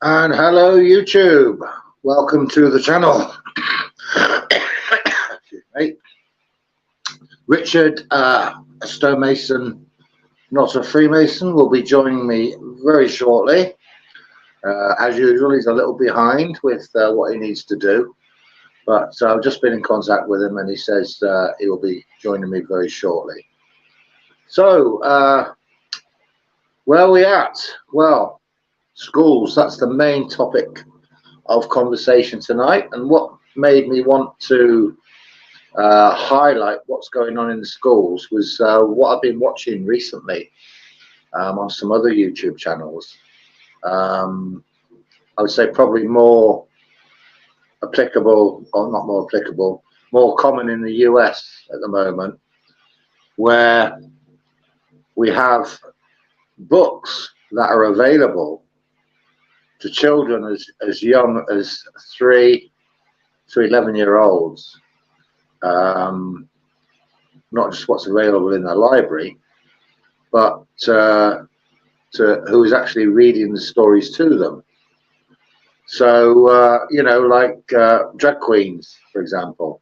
And hello, YouTube. Welcome to the channel. Excuse me. Richard, a stonemason, not a Freemason, will be joining me very shortly. As usual, he's a little behind with what he needs to do. But I've just been in contact with him and he says he will be joining me very shortly. So, where are we at? Well, schools, that's the main topic of conversation tonight. And what made me want to highlight what's going on in the schools was what I've been watching recently on some other YouTube channels. I would say probably more applicable, or not more applicable, more common in the US at the moment, where we have books that are available to children as young as 3 to 11-year-olds. Not just what's available in the library, but to who is actually reading the stories to them. So, you know, like drag queens, for example.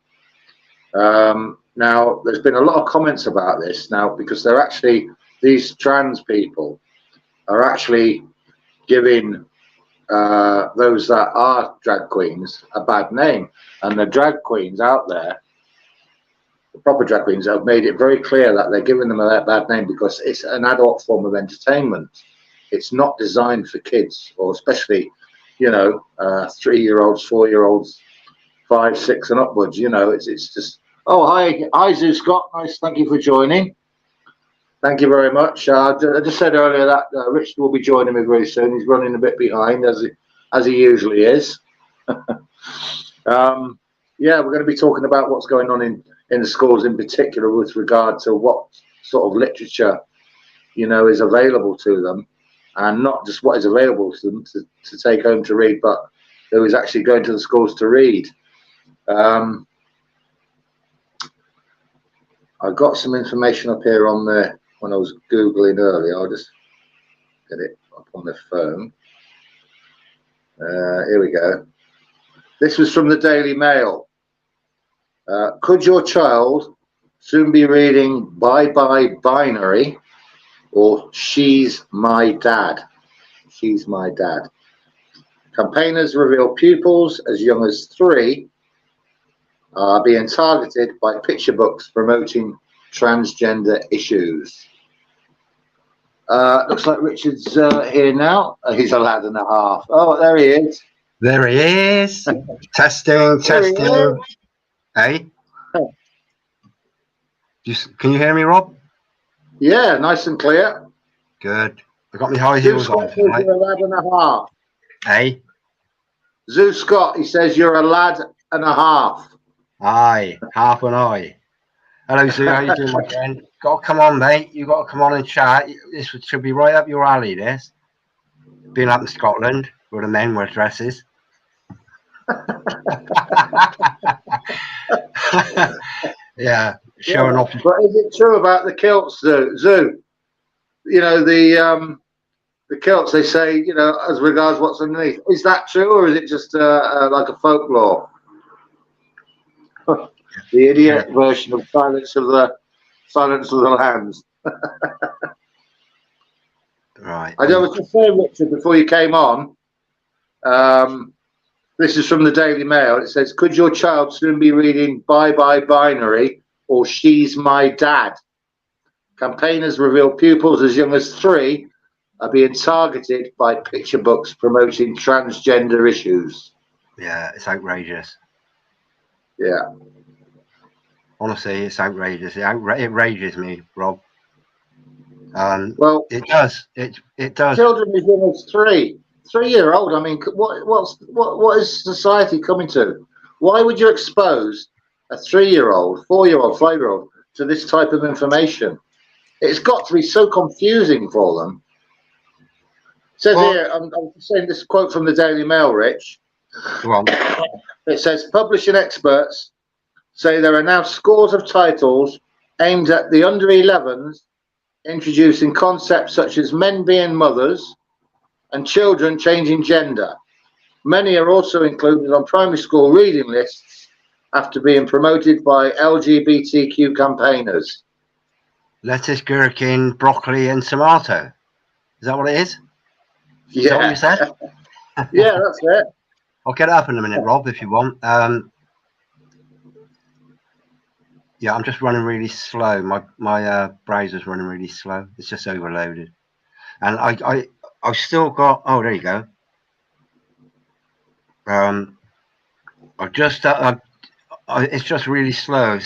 Now, there's been a lot of comments about this now because they're actually, these trans people are actually giving those that are drag queens a bad name. And the drag queens out there, the proper drag queens, have made it very clear that they're giving them a bad name because it's an adult form of entertainment. It's not designed for kids, or especially, you know, 3-year-olds, 4-year-olds, 5, 6 and upwards. You know, it's just. Oh, hi Zoo Scott. Nice, thank you for joining. Thank you very much. I just said earlier that Richard will be joining me very soon. He's running a bit behind, as he usually is. Yeah, we're going to be talking about what's going on in the schools, in particular with regard to what sort of literature, you know, is available to them, and not just what is available to them to take home to read, but who is actually going to the schools to read. I got some information up here on the, when I was Googling earlier. I'll just get it up on the phone. Here we go. This was from the Daily Mail. Could your child soon be reading Bye Bye Binary or She's My Dad? She's My Dad. Campaigners reveal pupils as young as 3 are being targeted by picture books promoting transgender issues. Looks like Richard's here now. He's a lad and a half. Oh, there he is. There he is. Testing. Hey? Can you hear me, Rob? Yeah, nice and clear. Good. I got my high heels on. You're a lad and a half. Hey? Zoo Scott, he says you're a lad and a half. Aye, half an eye. Hello, Zoo. How you doing, my friend? Got to come on, mate. You got to come on and chat. This should be right up your alley, this. Being up in Scotland, where the men wear dresses. Yeah, showing off. But is it true about the kilts, Zoo? You know, the kilts, they say, you know, as regards what's underneath. Is that true, or is it just like a folklore? The idiot version of Silence of the Lambs. Right. I was just saying, Richard, before you came on, this is from the Daily Mail. It says, could your child soon be reading Bye Bye Binary or She's My Dad? Campaigners reveal pupils as young as 3 are being targeted by picture books promoting transgender issues. Yeah, it's outrageous. Yeah. Honestly, it's outrageous. It rages me, Rob. Well, it does. It does. Children as young as 3-year-old. I mean, what is society coming to? Why would you expose a 3-year-old, 4-year-old, 5-year-old to this type of information? It's got to be so confusing for them. It says here, I'm saying this quote from the Daily Mail, Rich. Go on. It says, publishing experts say there are now scores of titles aimed at the under 11s, introducing concepts such as men being mothers, and children changing gender. Many are also included on primary school reading lists after being promoted by LGBTQ campaigners. Lettuce, gherkin, broccoli, and tomato. Is that what it is? Is that what you said? Yeah, that's it. I'll get it up in a minute, Rob, if you want. Yeah, I'm just running really slow. My browser's running really slow. It's just overloaded, and I've still got. Oh, there you go. I've just. It's just really slow.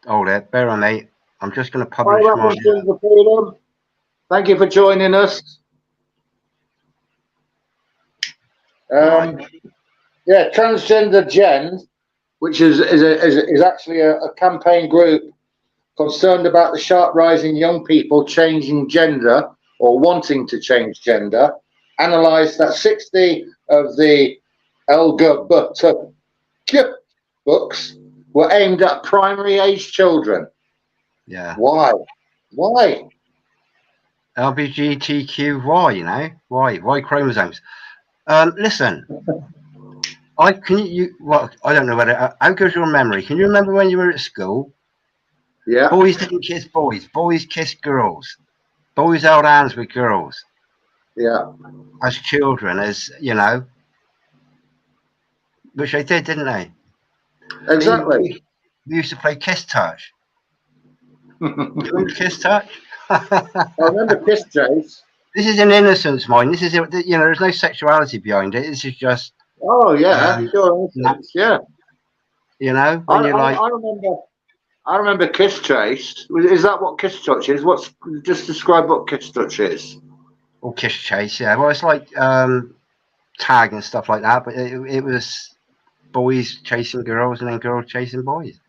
Hold it. Bear on, mate. I'm just going to publish my. Thank you for joining us. Yeah, Transgender Gen, which is actually a campaign group concerned about the sharp rise in young people changing gender or wanting to change gender, analysed that 60 of the LGBT books were aimed at primary age children. Yeah. Why? LGBTQY, you know? Why chromosomes? Listen, I don't know whether how goes your memory? Can you remember when you were at school? Yeah. Boys didn't kiss boys. Boys kissed girls. Boys held hands with girls. Yeah. As children, as you know, which they did, didn't they? Exactly. We used to play kiss touch. Do you remember kiss touch? I remember kiss chase. This is an innocence, mine. This is, you know, there's no sexuality behind it. This is just. Oh yeah, sure. Yeah. You know, when you're like. I remember kiss chase. Is that what kiss touch is? Just describe what kiss touch is? Or kiss chase, yeah. Well, it's like tag and stuff like that, but it was boys chasing girls and then girls chasing boys.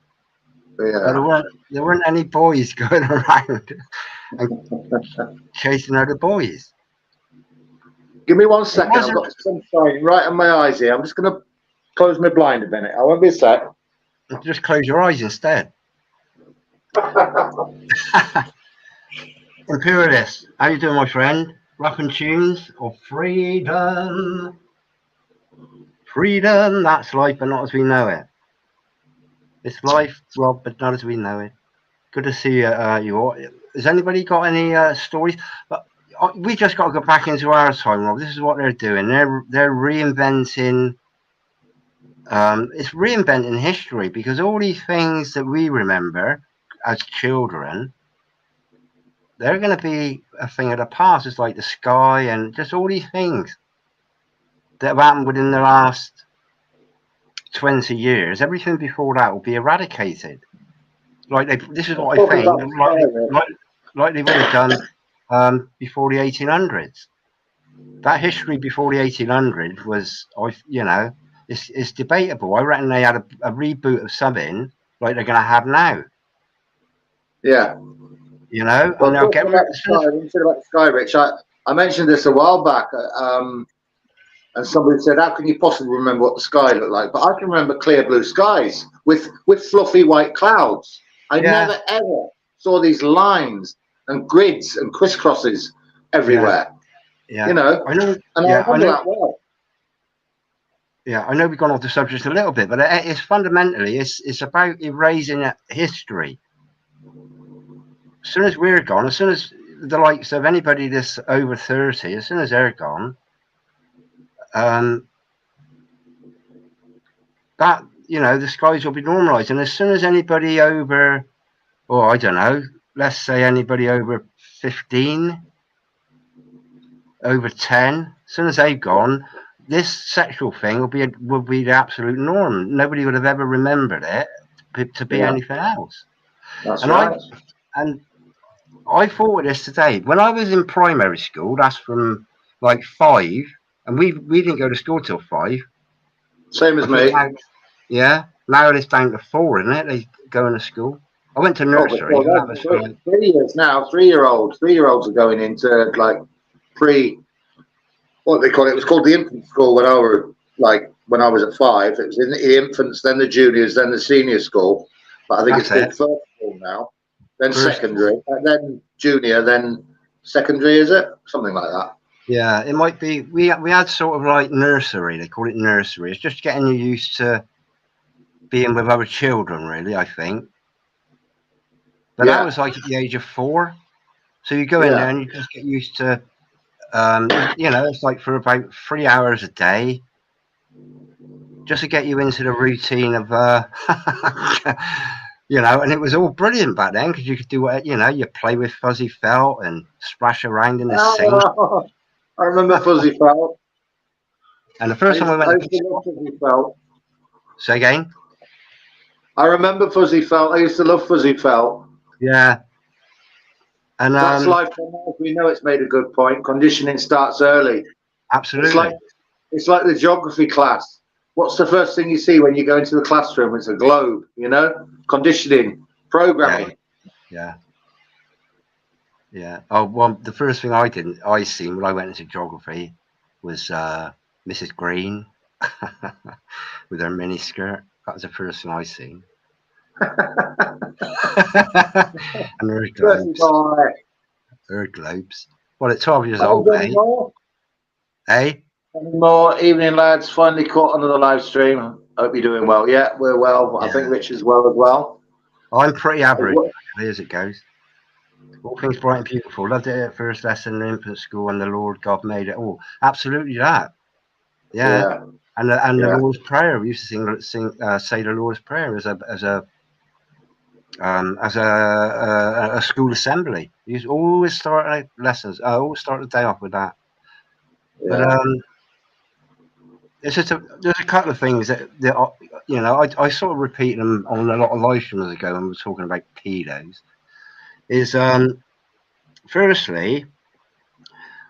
Yeah. There weren't any boys going around and chasing other boys. Give me 1 second. I've got sunshine right on my eyes here. I'm just going to close my blind a minute. I won't be a sec. Just close your eyes instead. Imperialist, how you doing, my friend? Rapping tunes of freedom. Freedom, that's life, but not as we know it. It's life, Rob, but not as we know it. Good to see you all. Has anybody got any stories? We just got to go back into our time, Rob. This is what they're doing. They're reinventing. It's reinventing history, because all these things that we remember as children, they're going to be a thing of the past. It's like the sky and just all these things that have happened within the last 20 years. Everything before that will be eradicated. This is what I think. Like they would have done before the 1800s. That history before the 1800s was, you know, it's debatable. I reckon they had a reboot of something like they're going to have now. Yeah. You know, well, and they'll get rid of Sky Rich. I mentioned this a while back, and somebody said, "How can you possibly remember what the sky looked like?" But I can remember clear blue skies with fluffy white clouds. I never ever saw these lines and grids and crisscrosses everywhere. Yeah. You know, I know, and I remember that well. Yeah, I know we've gone off the subject a little bit, but it's fundamentally it's about erasing history. As soon as we're gone, as soon as the likes of anybody that's over 30, as soon as they're gone, that, you know, the skies will be normalised. And as soon as anybody over, or I don't know, let's say anybody over 15, over 10, as soon as they've gone, this sexual thing will be the absolute norm. Nobody would have ever remembered it to be anything else. That's right. I thought of this today. When I was in primary school, that's from like 5, and we didn't go to school till 5. Same as me. Now it's down to 4, isn't it? They go into school. I went to nursery. 3 years now. 3-year-olds. 3-year-olds are going into like what they call it. It was called the infant school when I was at 5. It was in the infants, then the juniors, then the senior school. But I think it's called first school now. Then secondary, and then junior, then secondary, is it? Something like that. Yeah, it might be. We had sort of like nursery. They call it nursery. It's just getting you used to being with other children, really. I think. But that Yeah, was like at the age of 4. So you go in there yeah. and you just get used to. It's like for about 3 hours a day, just to get you into the routine of, and it was all brilliant back then because you could do what, you play with fuzzy felt and splash around in the sink. Oh, I remember Fuzzy Felt. And the first time I I went to used to love Fuzzy Felt. say again, I remember Fuzzy Felt. I used to love Fuzzy Felt. yeah, and That's life as we know. It's made a good point. Conditioning starts early. It's like absolutely, it's like the geography class. What's the first thing you see when you go into the classroom? It's a globe, conditioning, yeah, programming. yeah, yeah. Oh well, the first thing I seen when I went into geography was Mrs. Green with her mini skirt. That was the first thing I seen. And her Dirty globes. boy. Her globes. Well, at 12 years Oh, old, any mate. more? Hey? Any more? Evening, lads. Finally caught another live stream. Hope you're doing well. Yeah, we're well. I think Yeah. Rich is well as well. I'm pretty average, actually, as it goes. All things bright and beautiful. Loved it at first lesson in infant school, and the Lord God made it all. Absolutely that. Yeah. Yeah, And the yeah. Lord's Prayer. We used to say the Lord's Prayer as a school assembly. You used to always start lessons. I always start the day off with that. But Yeah. there's a couple of things that I sort of repeat them on a lot of live streams ago when we were talking about pedos. Is firstly,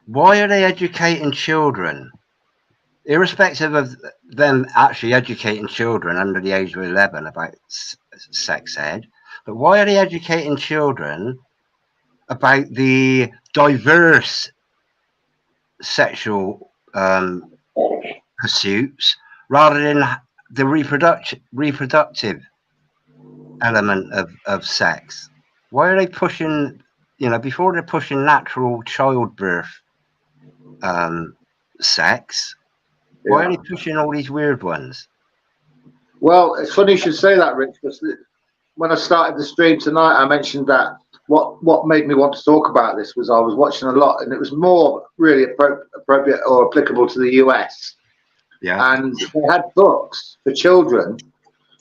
why are they educating children, irrespective of them actually educating children under the age of 11 about sex ed? But why are they educating children about the diverse sexual pursuits rather than the reproductive element of sex? Why are they pushing, before they're pushing natural childbirth sex, why are they pushing all these weird ones? Well, it's funny you should say that, Rich, because when I started the stream tonight, I mentioned that what made me want to talk about this was I was watching a lot, and it was more really appropriate or applicable to the US. Yeah. And they had books for children,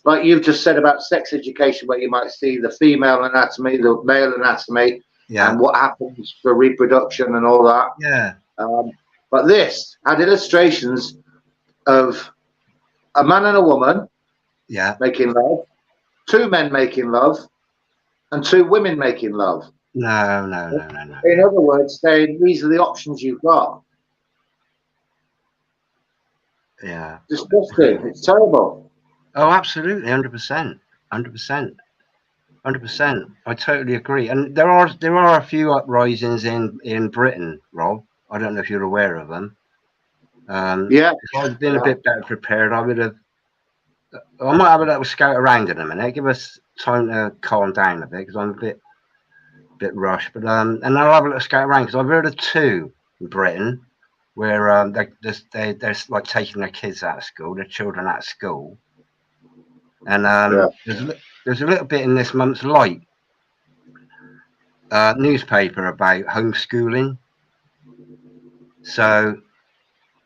like you've just said about sex education, where you might see the female anatomy, the male anatomy, Yeah. and what happens for reproduction and all that. Yeah. But this had illustrations of a man and a woman making love, 2 men making love, and 2 women making love. No. In other words, saying these are the options you've got. Yeah. Disgusting. It's terrible. Oh, absolutely, 100%. 100%. I totally agree. And there are a few uprisings in Britain, Rob. I don't know if you're aware of them. Yeah. If I'd been a bit better prepared, I might have a little scout around in a minute. Give us time to calm down a bit because I'm a bit rushed. But and I'll have a little scout around because I've heard of 2 in Britain where they're like taking their kids out of school, their children out of school, and there's a little bit in this month's Light newspaper about homeschooling. So,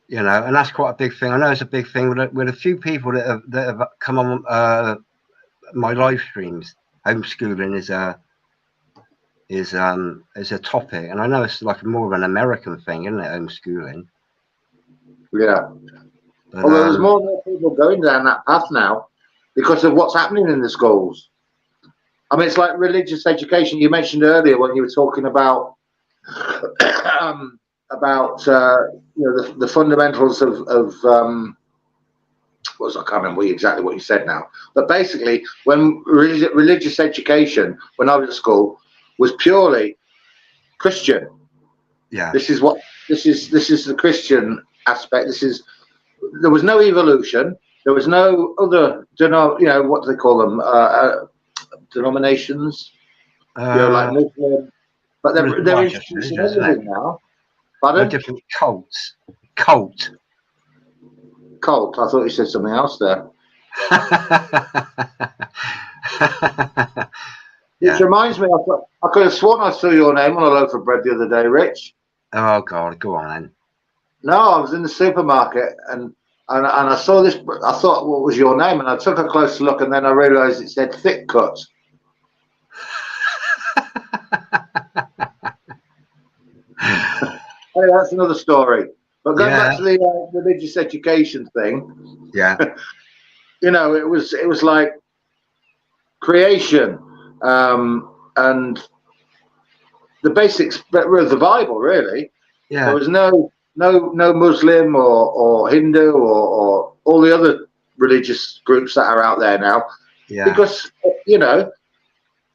and that's quite a big thing. I know it's a big thing with a few people that have come on my live streams. Homeschooling is a topic, and I know it's like more of an American thing, isn't it? Homeschooling. Yeah. But, Although there's more and more people going down that path now because of what's happening in the schools. I mean, it's like religious education. You mentioned earlier when you were talking about the fundamentals of I can't remember exactly what you said now. But basically, when religious education, when I was at school, was purely Christian. Yeah. This is the Christian aspect. There was no evolution. There was no other, what do they call them? Denominations. Like Muslim. But they're introducing everything now. No Pardon? different cults. Cult. Colt. I thought you said something else there. Which Yeah. reminds me, I could have sworn I saw your name on a loaf of bread the other day, Rich. Oh God, go on then. No, I was in the supermarket and I saw this. I thought, what was your name? And I took a close look, and then I realised it said Thick Cuts. Hey, that's another story. But going back to the religious education thing, Yeah. you know, it was like creation and the basics of the Bible, really. Yeah. There was no Muslim or Hindu or all the other religious groups that are out there now, Yeah. because you know,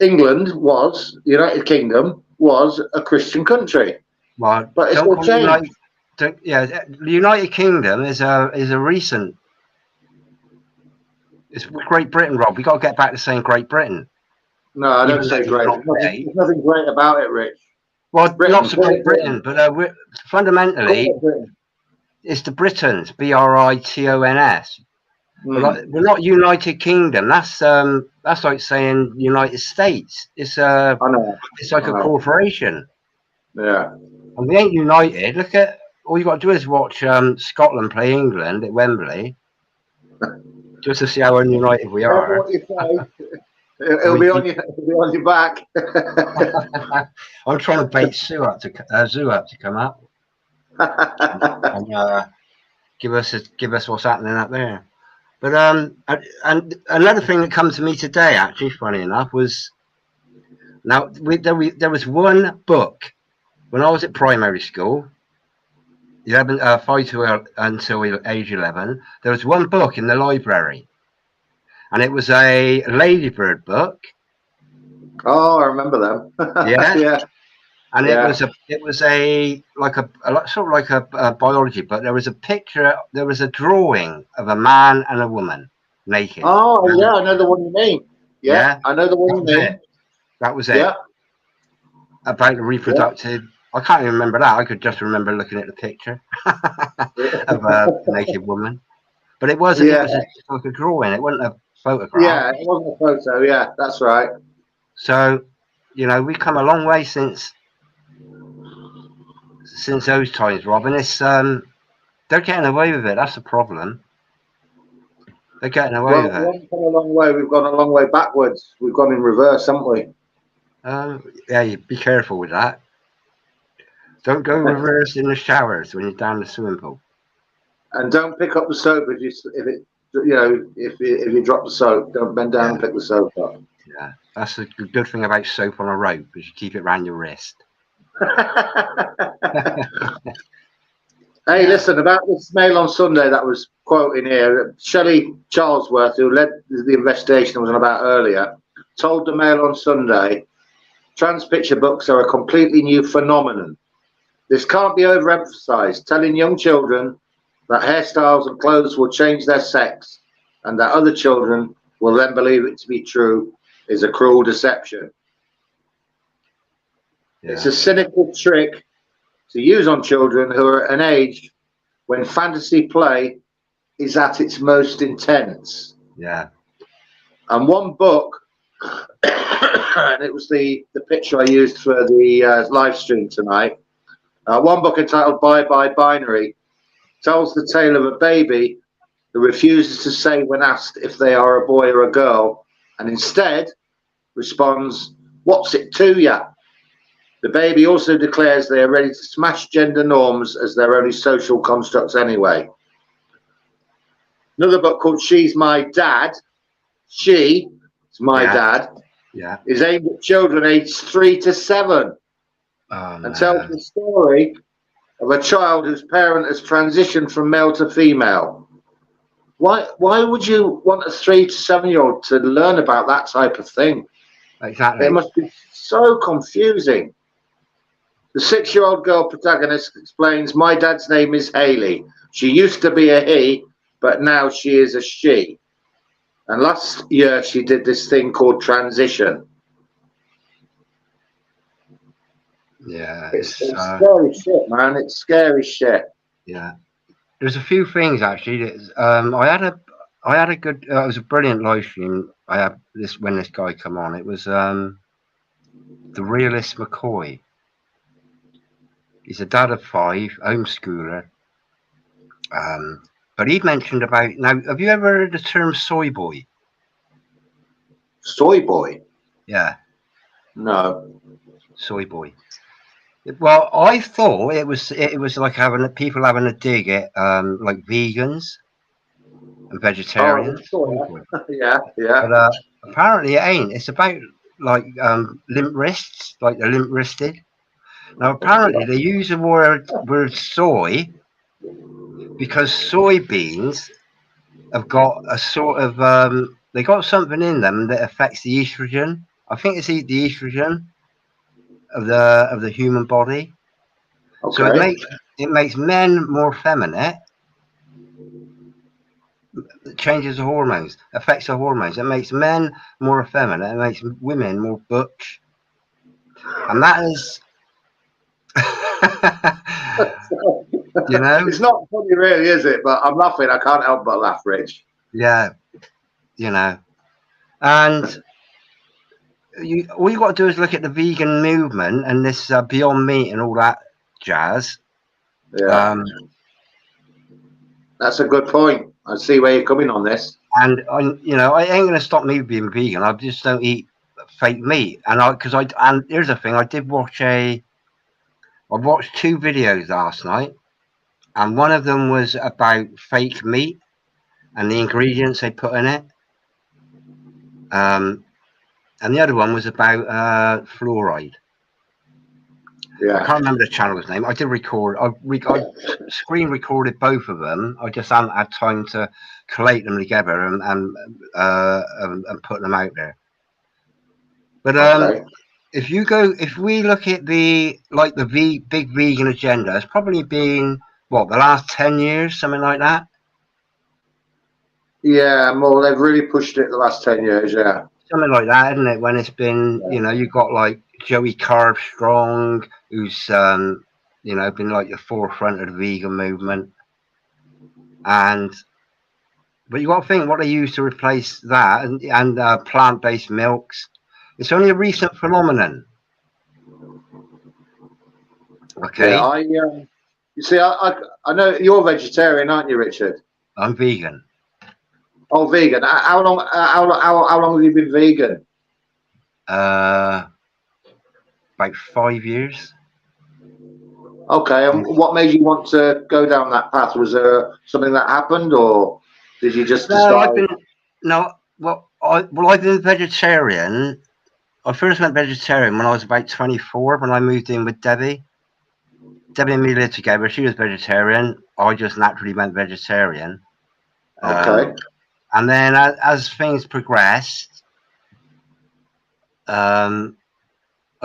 England was, United Kingdom was a Christian country, Well, but it's all changed. The United Kingdom is a recent. It's Great Britain, Rob. We got to get back to saying Great Britain. No, I don't Even say though great. it's not great. There's nothing great about it, Rich. Well, Britain, not so Great Britain, but we're fundamentally it's the Britons, Britons. We're not United Kingdom. That's like saying United States. It's I know. It's like a corporation. Yeah. And we ain't united. Look at all you got to do is watch Scotland play England at Wembley, just to see how ununited we are. What you say. It'll be on your back. I'm trying to bait Zoo up to come up and give us what's happening up there. But and another thing that comes to me today, actually, funny enough, was now there was one book when I was at primary school, 5 to until age 11. There was one book in the library, and it was a Ladybird book. Oh, I remember them. Yeah. Yeah. And it was a sort of like a biology book. There was a picture. There was a drawing of a man and a woman naked. Oh yeah, I know the one you mean. Yeah, I know the one you mean. That was it. Yeah. About the reproductive. I can't even remember that. I could just remember looking at the picture of a naked woman. But it was just like a drawing. It wasn't a photograph. Yeah, it wasn't a photo. Yeah, that's right. So, we've come a long way since those times, Robin. It's they're getting away with it. That's the problem. They're getting away with it. We haven't come a long way. We've gone a long way backwards. We've gone in reverse, haven't we? Yeah, you be careful with that. Don't go reverse in the showers when you're down the swimming pool. And don't pick up the soap if you drop the soap. Don't bend down and pick the soap up. Yeah, that's the good thing about soap on a rope, is you keep it around your wrist. Hey, listen, about this Mail on Sunday that was quoting here, Shelley Charlesworth, who led the investigation I was on about earlier, told the Mail on Sunday, trans picture books are a completely new phenomenon. This can't be overemphasized. Telling young children that hairstyles and clothes will change their sex and that other children will then believe it to be true is a cruel deception. Yeah. It's a cynical trick to use on children who are at an age when fantasy play is at its most intense. Yeah. And one book, and it was the picture I used for the live stream tonight, one book entitled Bye Bye Binary tells the tale of a baby who refuses to say when asked if they are a boy or a girl, and instead responds, "What's it to ya?" The baby also declares they are ready to smash gender norms as they're only social constructs anyway. Another book called She's My Dad, She is My Dad, is aimed at children aged 3 to 7 and tells the story of a child whose parent has transitioned from male to female. Why would you want a 3 to 7-year-old to learn about that type of thing? Exactly. It must be so confusing. The 6-year-old girl protagonist explains, "My dad's name is Haley. She used to be a he, but now she is a she. And last year she did this thing called transition." Yeah, It's scary shit, man. It's scary shit. yeah. There's a few things actually. I had a good. It was a brilliant live stream. I had this when this guy come on. It was the realist McCoy. He's a dad of 5, homeschooler. But he mentioned about now. Have you ever heard the term soy boy? Soy boy? Yeah, No. soy boy. Well, I thought it was like people having a dig at like vegans and vegetarians. Oh, yeah, yeah. But apparently it ain't. It's about like limp wrists, like they're limp wristed. Now apparently they use the word soy because soybeans have got a sort of they got something in them that affects the estrogen. I think it's the estrogen of the human body. Okay. So it makes men more feminine. It changes the hormones, affects the hormones. It makes men more effeminate. It makes women more butch. And that is, you know, it's not funny, really, is it? But I'm laughing. I can't help but laugh, Rich. yeah, you know. And all you got to do is look at the vegan movement and this Beyond Meat and all that jazz. Yeah. That's a good point. I see where you're coming on this. And I ain't going to stop me being vegan. I just don't eat fake meat. And here's the thing: I watched 2 videos last night, and one of them was about fake meat and the ingredients they put in it. And the other one was about fluoride. Yeah. I can't remember the channel's name. I did record. I screen recorded both of them. I just haven't had time to collate them together and put them out there. But Okay. if we look at the big vegan agenda, it's probably been the last 10 years, something like that. Yeah, more. They've really pushed it the last 10 years. Yeah. Something like that, isn't it? When it's been, you've got like Joey Carb Strong, who's been like the forefront of the vegan movement, but you got to think what they use to replace that and plant-based milks. It's only a recent phenomenon. Okay. Yeah, you see, I know you're vegetarian, aren't you, Richard? I'm vegan. Oh, vegan. How long have you been vegan? About 5 years. Okay, and what made you want to go down that path? Was there something that happened, or did you just decide? I've been vegetarian. I first went vegetarian when I was about 24, when I moved in with Debbie. Debbie and me lived together. She was vegetarian. I just naturally went vegetarian. Okay. And then as things progressed, I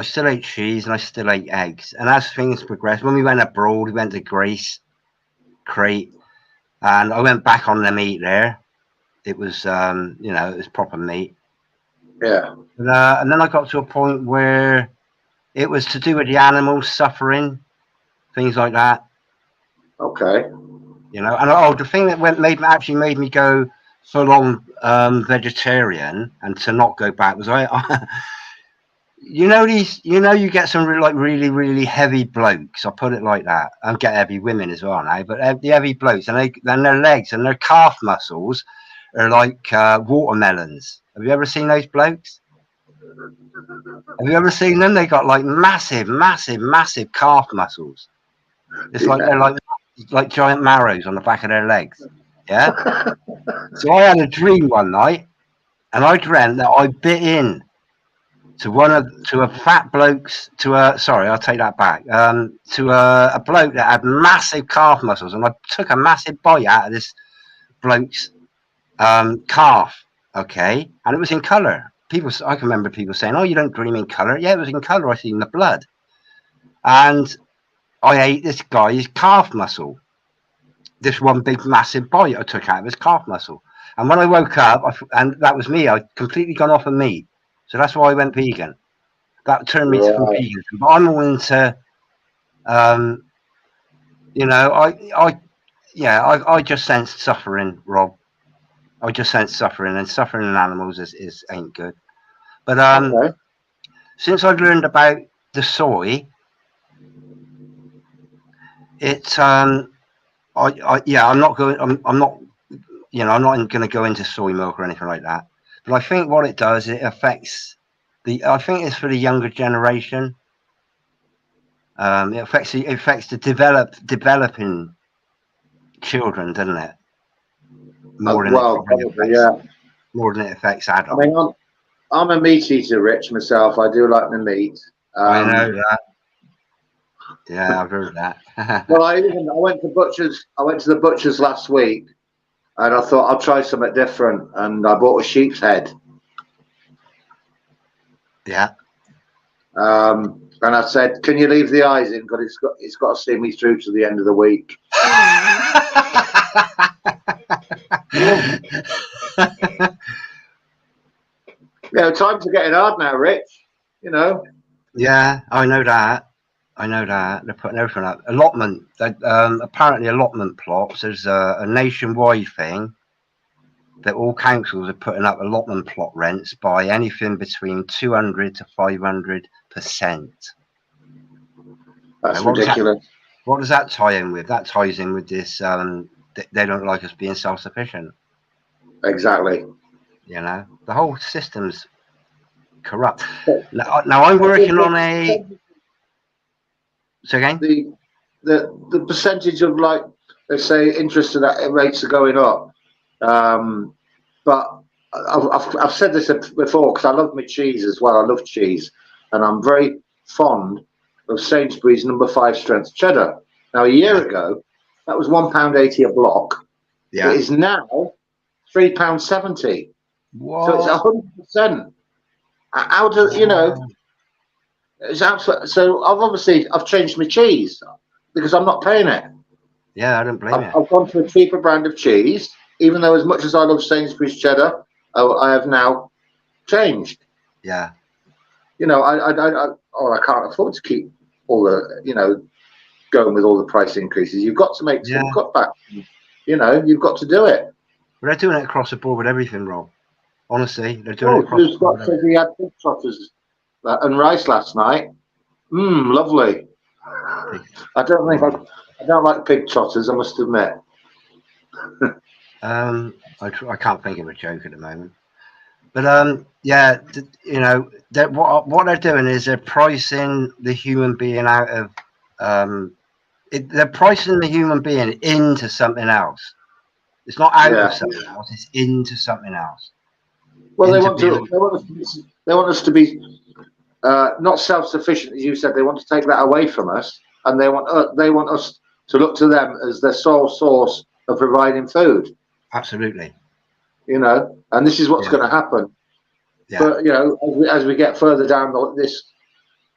still ate cheese and I still ate eggs. And as things progressed, when we went abroad, we went to Greece, Crete, and I went back on the meat there. It was, it was proper meat. Yeah. And then I got to a point where it was to do with the animals suffering, things like that. Okay. And the thing that actually made me go full on vegetarian and to not go back was you get some really, really heavy blokes. I'll put it like that. And get heavy women as well now, but the heavy blokes and their legs and their calf muscles are like watermelons. Have you ever seen those blokes? Have you ever seen them? They got like massive, massive, massive calf muscles. It's like they're like giant marrows on the back of their legs. Yeah. So I had a dream one night, and I dreamt that I bit in to a fat bloke's sorry, I'll take that back. To a bloke that had massive calf muscles, and I took a massive bite out of this bloke's calf. Okay, and it was in colour. I can remember people saying, "Oh, you don't dream in colour." Yeah, it was in colour. I seen the blood, and I ate this guy's calf muscle. This one big massive bite I took out of his calf muscle, and when I woke up, and that was me. I'd completely gone off of meat, so that's why I went vegan. That turned me to veganism. But I'm all into, you know, I just sense suffering, Rob. I just sense suffering, and suffering in animals is ain't good. But Okay. since I've learned about the soy, it's I'm not going. I'm not. You know, I'm not going to go into soy milk or anything like that. But I think what it does, it affects I think it's for the younger generation. It affects the developing children, doesn't it? More than Well, probably, yeah. More than it affects adults. I mean, I'm a meat eater, Rich, myself. I do like the meat. I know that. Yeah, I've heard that. Well, I went to butchers. I went to the butchers last week, and I thought I'll try something different, and I bought a sheep's head. Yeah. And I said, "Can you leave the eyes in? Because it's got to see me through to the end of the week." You know, times are getting hard now, Rich. You know. Yeah, I know that. They're putting everything up. Allotment. Apparently, allotment plots. There's a nationwide thing that all councils are putting up allotment plot rents by anything between 200 to 500%. That's ridiculous. What does that tie in with? That ties in with this. They don't like us being self-sufficient. Exactly. You know, the whole system's corrupt. Now I'm working on a. So again, the percentage of, like, let's say, interest rates are going up, but I've said this before because I love my cheese as well. I love cheese, and I'm very fond of Sainsbury's No. 5 strength cheddar. Now, a year ago, that was £1.80 a block. Yeah, it is now £3.70. So it's 100%. How do you know? It's absolutely. So I've changed my cheese because I'm not paying it. Yeah, I don't blame you. I've gone to a cheaper brand of cheese, even though as much as I love Sainsbury's cheddar, I have now changed. Yeah. You know, I can't afford to keep all the, you know, going with all the price increases. You've got to make some cutbacks. You know, you've got to do it. But they're doing it across the board with everything, Rob. Honestly, they're doing it across the board. Said he had pig trotters and rice last night. Lovely. I don't like pig trotters, I must admit. I can't think of a joke at the moment. But yeah, you know, what they're doing is they're pricing the human being out of they're pricing the human being into something else. It's not out of something else; it's into something else. Well, they want us to be not self-sufficient, as you said. They want to take that away from us, and they want us to look to them as their sole source of providing food. Absolutely. You know, and this is what's going to happen. Yeah. But you know, as we get further down this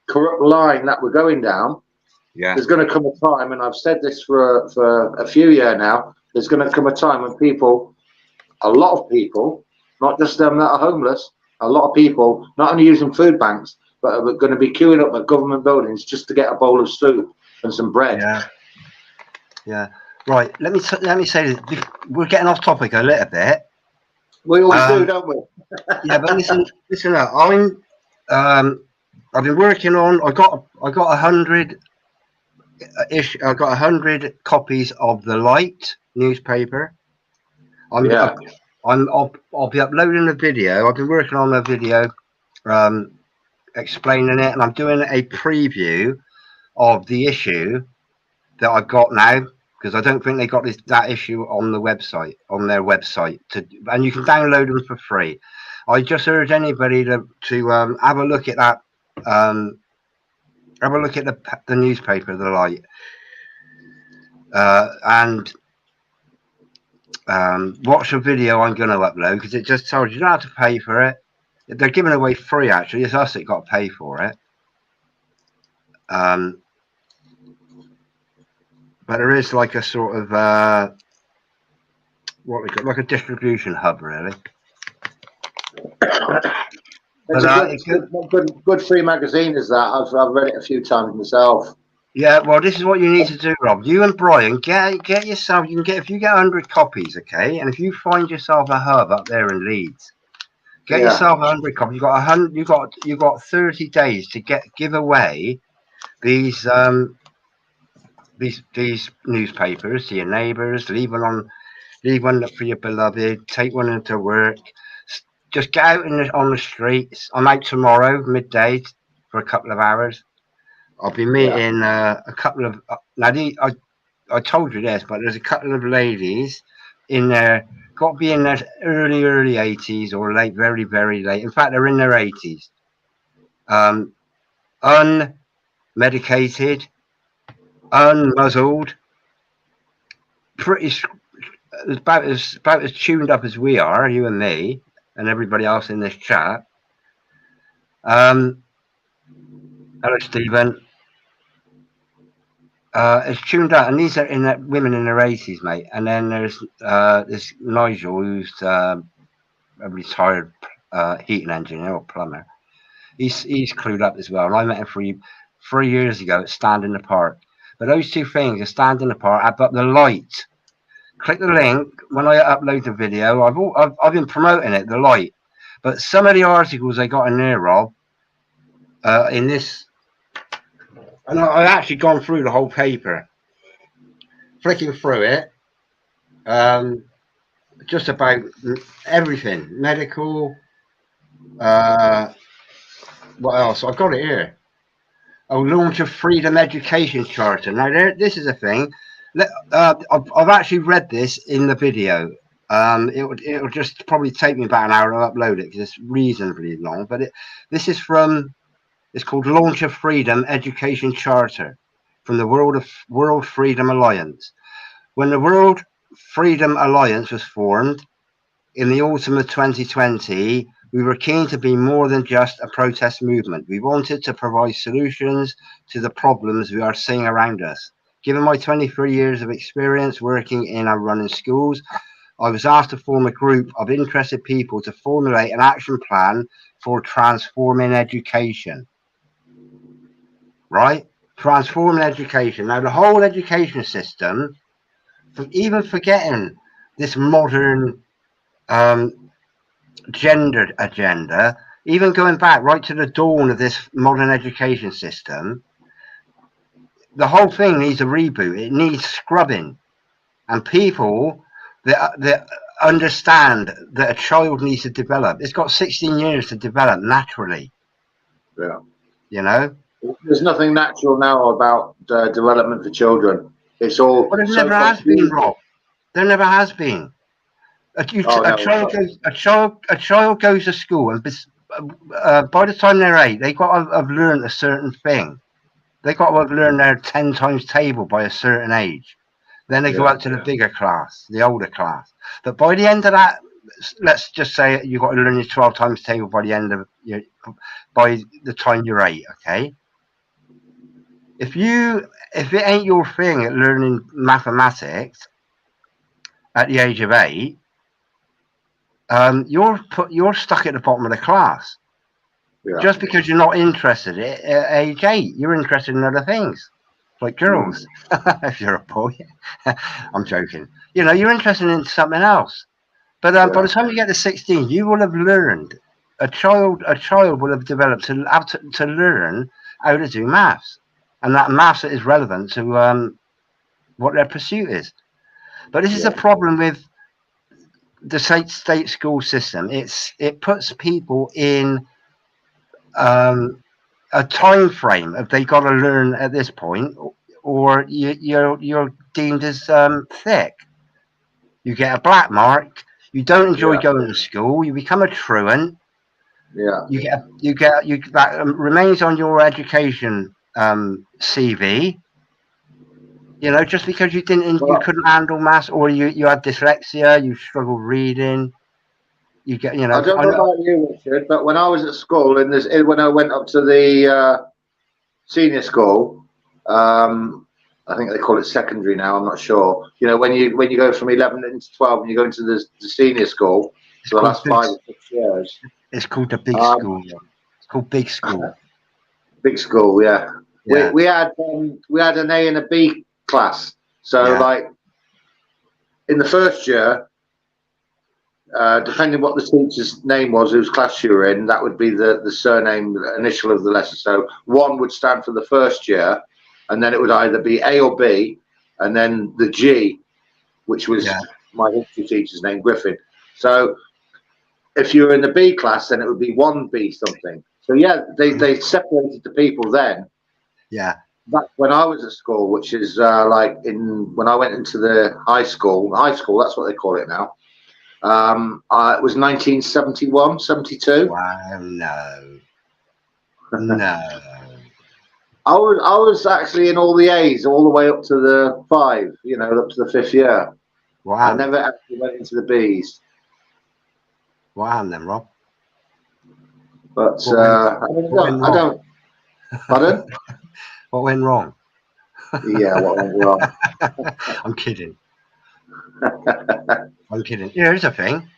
corrupt line that we're going down, there's going to come a time, and I've said this for a few years now. There's going to come a time when a lot of people, not just them that are homeless, a lot of people not only using food banks, but are going to be queuing up at government buildings just to get a bowl of soup and some bread. Yeah. Right. Let me say this. We're getting off topic a little bit. We always do, don't we? Yeah, but listen up. I've been working on. I got 100 I got 100 copies of The Light newspaper. I'll be uploading a video. I've been working on a video explaining it, and I'm doing a preview of the issue that I've got now, because I don't think they got that issue on their website, and you can download them for free. I just urge anybody to have a look at that. Have a look at the newspaper, The Light, and watch a video I'm going to upload, because it just tells you don't have to pay for it. They're giving away free, actually. It's us that got to pay for it. But there is like a sort of like a distribution hub, really. It's a good free magazine, is that? I've read it a few times myself. Yeah, well, this is what you need to do, Rob. You and Brian get yourself. You can get, if you get 100 copies, okay. And if you find yourself a hub up there in Leeds, get yourself 100 copies. You got 100. You got 30 days to give away these newspapers to your neighbours. Leave one for your beloved. Take one into work. Just get out on the streets. I'm out tomorrow midday for a couple of hours. I'll be meeting a couple of now. I told you this, but there's a couple of ladies in there. Got to be in their early 80s or late, very late. In fact, they're in their 80s. Unmedicated, unmuzzled, pretty about as tuned up as we are, you and me, and everybody else in this chat. Hello, Stephen. It's tuned out, and these are women in their 80s, mate. And then there's this Nigel, who's a retired heating engineer or plumber. He's clued up as well, and I met him 3 years ago at Stand in the Park. But those two things, a Stand in the Park, but the light. Click the link when I upload the video. I've been promoting it, the light. But some of the articles I got in there, Rob, in this. And I've actually gone through the whole paper, flicking through it, just about everything, medical, what else? I've got it here. Launch of Freedom Education Charter. Now, this is a thing. I've actually read this in the video. It'll just probably take me about an hour to upload it because it's reasonably long. But this is from. It's called Launch of Freedom Education Charter from the World Freedom Alliance. When the World Freedom Alliance was formed in the autumn of 2020, we were keen to be more than just a protest movement. We wanted to provide solutions to the problems we are seeing around us. Given my 23 years of experience working in and running schools, I was asked to form a group of interested people to formulate an action plan for transforming education. Right? Transforming education. Now, the whole education system, even forgetting this modern gendered agenda, even going back right to the dawn of this modern education system, the whole thing needs a reboot. It needs scrubbing. And people that understand that a child needs to develop. It's got 16 years to develop naturally. Yeah. You know? There's nothing natural now about development for children. It's all. But there never has been, Rob. There never has been. A child goes to school, and by the time they're 8, they got to have learned a certain thing. They got to have learned their 10 times table by a certain age. Then they go up to the bigger class, the older class. But by the end of that, let's just say you've got to learn your 12 times table by the end of by the time you're 8. Okay. If it ain't your thing at learning mathematics at the age of 8, you're stuck at the bottom of the class. Yeah. Just because you're not interested at age 8, you're interested in other things, like girls. If you're a boy, I'm joking. You know, you're interested in something else. But by the time you get to 16, you will have learned. A child will have developed to learn how to do maths. And that maths is relevant to what their pursuit is. But this is a problem with the state school system. It puts people in a time frame if they got to learn at this point, or you're deemed as thick. You get a black mark. You don't enjoy going to school. You become a truant. Yeah. You get that remains on your education CV, you know, just because you couldn't handle maths, or you had dyslexia, you struggled reading, you get, you know. I don't know about you, Richard, but when I was at school, when I went up to the senior school, I think they call it secondary now, I'm not sure. You know, when you go from 11 into 12 and you go into the senior school for the last 5 or 6 years, It's called the big Um, school. It's called big school. Big school, yeah. Yeah. We had an A and a B class. So Yeah. like in the first year, depending what the teacher's name was, whose class you were in, that would be the surname, the initial of the lesson. So one would stand for the first year, and then it would either be A or B, and then the G, which was my history teacher's name, Griffin. So if you were in the B class, then it would be 1B something. So yeah, they separated the people then. Yeah. Back when I was at school, which is like when I went into the high school, that's what they call it now. It was 1971, 72. Wow, no. No. I was actually in all the A's all the way up to the 5, up to the 5th year. Wow. I never actually went into the B's. What happened then, Rob? But I don't. Pardon? What went wrong? Yeah, what went wrong? I'm kidding. I'm kidding. Here's a thing.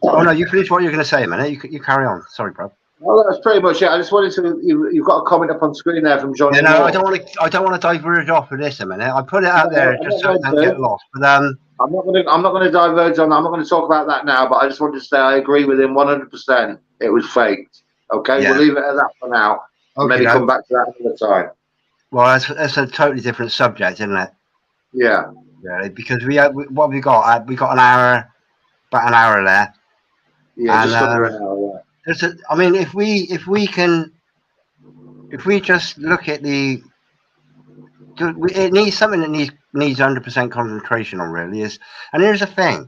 Oh no, you finish what you're going to say a minute. You carry on. Sorry, bro. Well, that's pretty much it. I just wanted to. You've got a comment up on screen there from Johnny. Yeah, no, I don't want to diverge off of this a minute. I put it out there just so it doesn't get lost. But I'm not going to diverge on that. I'm not going to talk about that now. But I just wanted to say I agree with him 100%. It was faked. Okay, we'll leave it at that for now. Okay, maybe come back to that another time. Well, that's a totally different subject, isn't it? Yeah. Really, because what we got? We got an hour, about an hour left. Yeah, just under an hour. Yeah. I mean, if we just look at it needs something that needs 100% concentration on, really is. And here's the thing.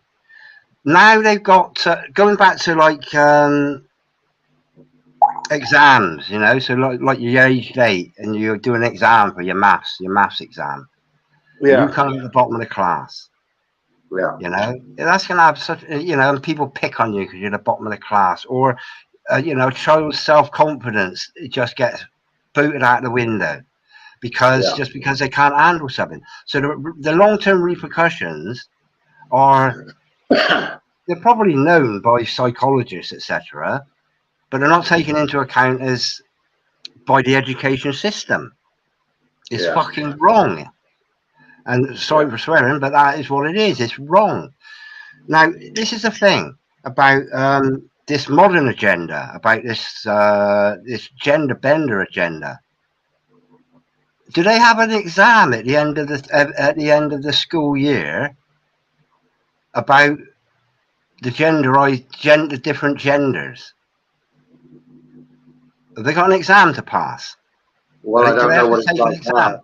Now they've got going back to like exams, so like you're aged 8 and you do an exam for your maths exam. Yeah. You come at the bottom of the class. Yeah. That's going to have such, and people pick on you because you're at the bottom of the class, or child's self-confidence, it just gets booted out the window because they can't handle something. So the long-term repercussions are, they're probably known by psychologists, etc., but they're not taken into account by the education system. It's fucking wrong. And sorry for swearing, but that is what it is. It's wrong. Now, this is the thing about this modern agenda, about this gender bender agenda. Do they have an exam at the end of the school year about the different genders? Have they got an exam to pass? Well, I don't know what it's like now.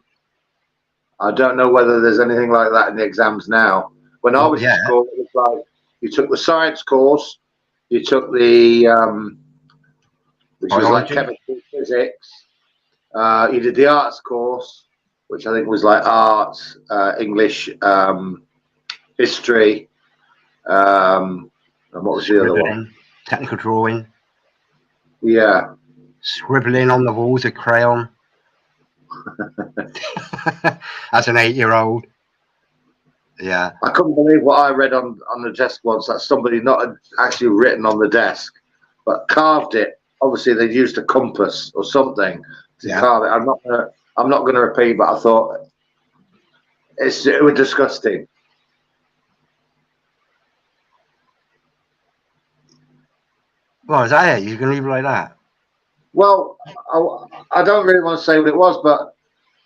I don't know whether there's anything like that in the exams now. When I was in school, it was like you took the science course, you took the which was like chemistry, physics. You did the arts course, which I think was like arts, English, history, and what was the other one? Technical drawing. Yeah. Scribbling on the walls with crayon. As an 8-year-old. Yeah. I couldn't believe what I read on the desk once, that somebody not actually written on the desk, but carved it. Obviously, they'd used a compass or something to carve it. I'm not gonna repeat, but I thought it was disgusting. Well, is that it? You can leave it like that? Well, I don't really want to say what it was, but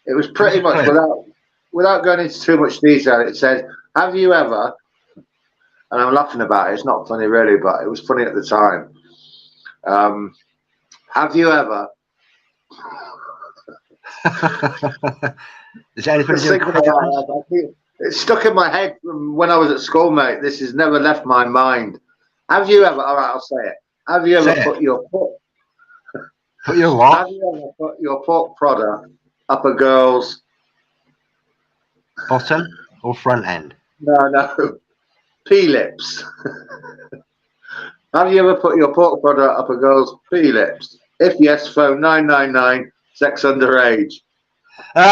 it was pretty much without going into too much detail. It said, "Have you ever?" And I'm laughing about it. It's not funny really, but it was funny at the time. Have you ever? Is there anything it's stuck in my head from when I was at school, mate. This has never left my mind. Have you ever? All right, I'll say it. Have you ever put your foot? Put your what? Have you ever put your pork product up a girl's bottom or front end? No. P-lips. Have you ever put your pork product up a girl's P-lips? If yes, phone 999 sex underage. And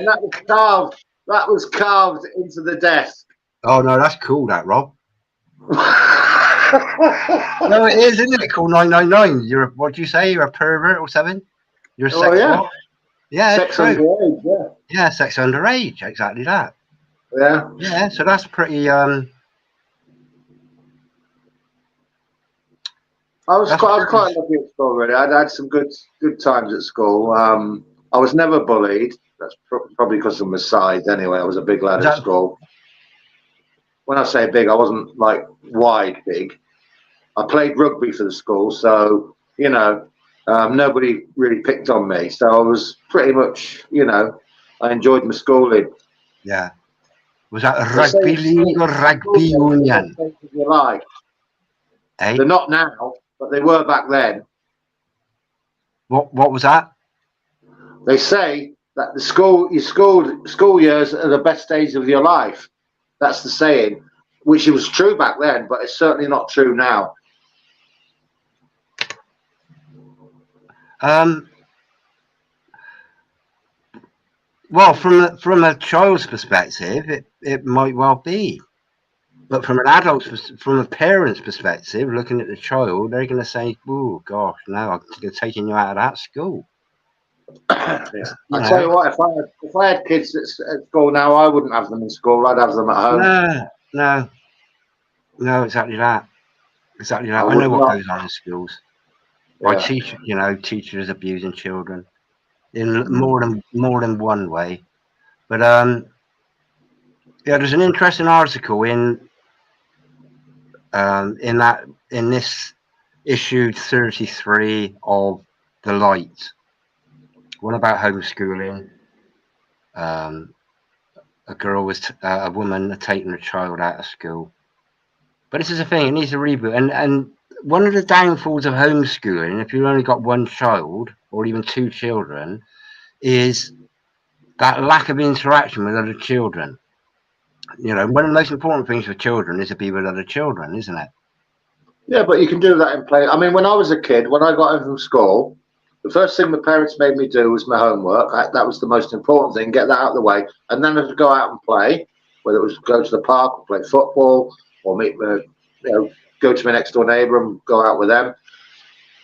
that was carved. That was carved into the desk. Oh no, that's cool, that Rob. No, it is, isn't it? Called 999. What do you say? You're a pervert or something? You're a sex yeah. what? Yeah, Sex true. underage, yeah. Yeah, sex underage. Exactly that. Yeah. Yeah, so that's pretty. I was quite lucky at school, really. I'd had some good times at school. I was never bullied. That's probably because of my size. Anyway, I was a big lad at school. When I say big, I wasn't like wide big. I played rugby for the school, so you know, nobody really picked on me. So I was pretty much, I enjoyed my schooling. Yeah. Was that a rugby league or rugby union? You like. Eh? They're not now, but they were back then. What was that? They say that your school years are the best days of your life. That's the saying, which was true back then, but it's certainly not true now. Well, from a child's perspective, it might well be, but from a parent's perspective, looking at the child, they're going to say, "Oh gosh, no, I'm taking you out of that school." Yeah. I tell you what, if I had kids at school now, I wouldn't have them in school. I'd have them at home. No, exactly that. Exactly that. I know what goes on in schools. By teachers abusing children in more than one way. But there's an interesting article in this issue 33 of The Light. One about homeschooling. A woman taking a child out of school. But this is the thing, it needs a reboot. And one of the downfalls of homeschooling, if you've only got one child or even two children, is that lack of interaction with other children. One of the most important things for children is to be with other children, isn't it? Yeah, but you can do that in play. I mean, when I was a kid, when I got home from school, the first thing my parents made me do was my homework. That was the most important thing, get that out of the way. And then I'd go out and play, whether it was go to the park or play football or meet, go to my next door neighbour and go out with them.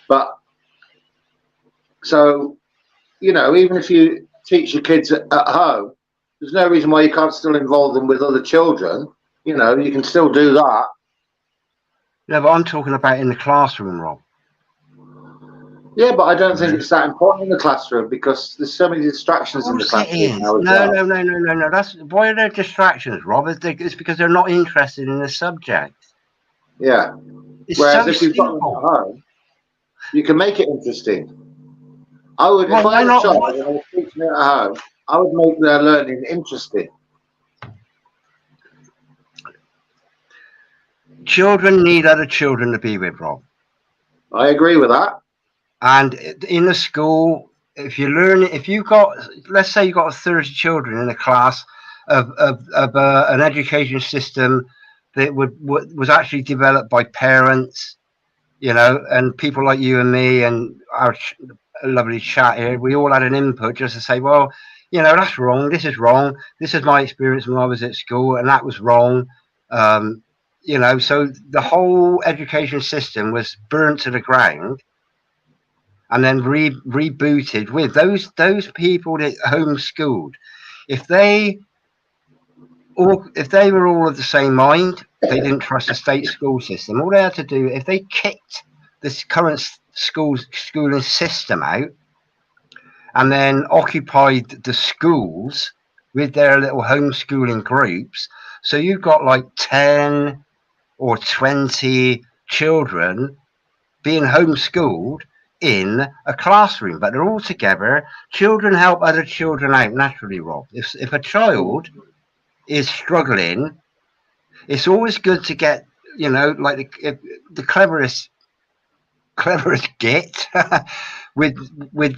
But so, even if you teach your kids at home, there's no reason why you can't still involve them with other children. You can still do that. No, but I'm talking about in the classroom, Rob. Yeah, but I don't think it's that important in the classroom because there's so many distractions in the classroom now. No. Why are there distractions, Rob? It's because they're not interested in the subject. Yeah. Whereas if you've got them at home, you can make it interesting. If I had a child and I was teaching it at home, I would make their learning interesting. Children need other children to be with, Rob. I agree with that. And in a school, let's say you've got 30 children in a class of an education system that was actually developed by parents, and people like you and me and our lovely chat here, we all had an input just to say, well, that's wrong. This is wrong. This is my experience when I was at school, and that was wrong. So the whole education system was burnt to the ground. And then rebooted with those people that homeschooled. If they were all of the same mind, they didn't trust the state school system. All they had to do, if they kicked this current schooling system out, and then occupied the schools with their little homeschooling groups, so you've got like 10 or 20 children being homeschooled in a classroom, but they're all together. Children help other children out naturally, Rob. If a child is struggling, it's always good to get, like the cleverest git with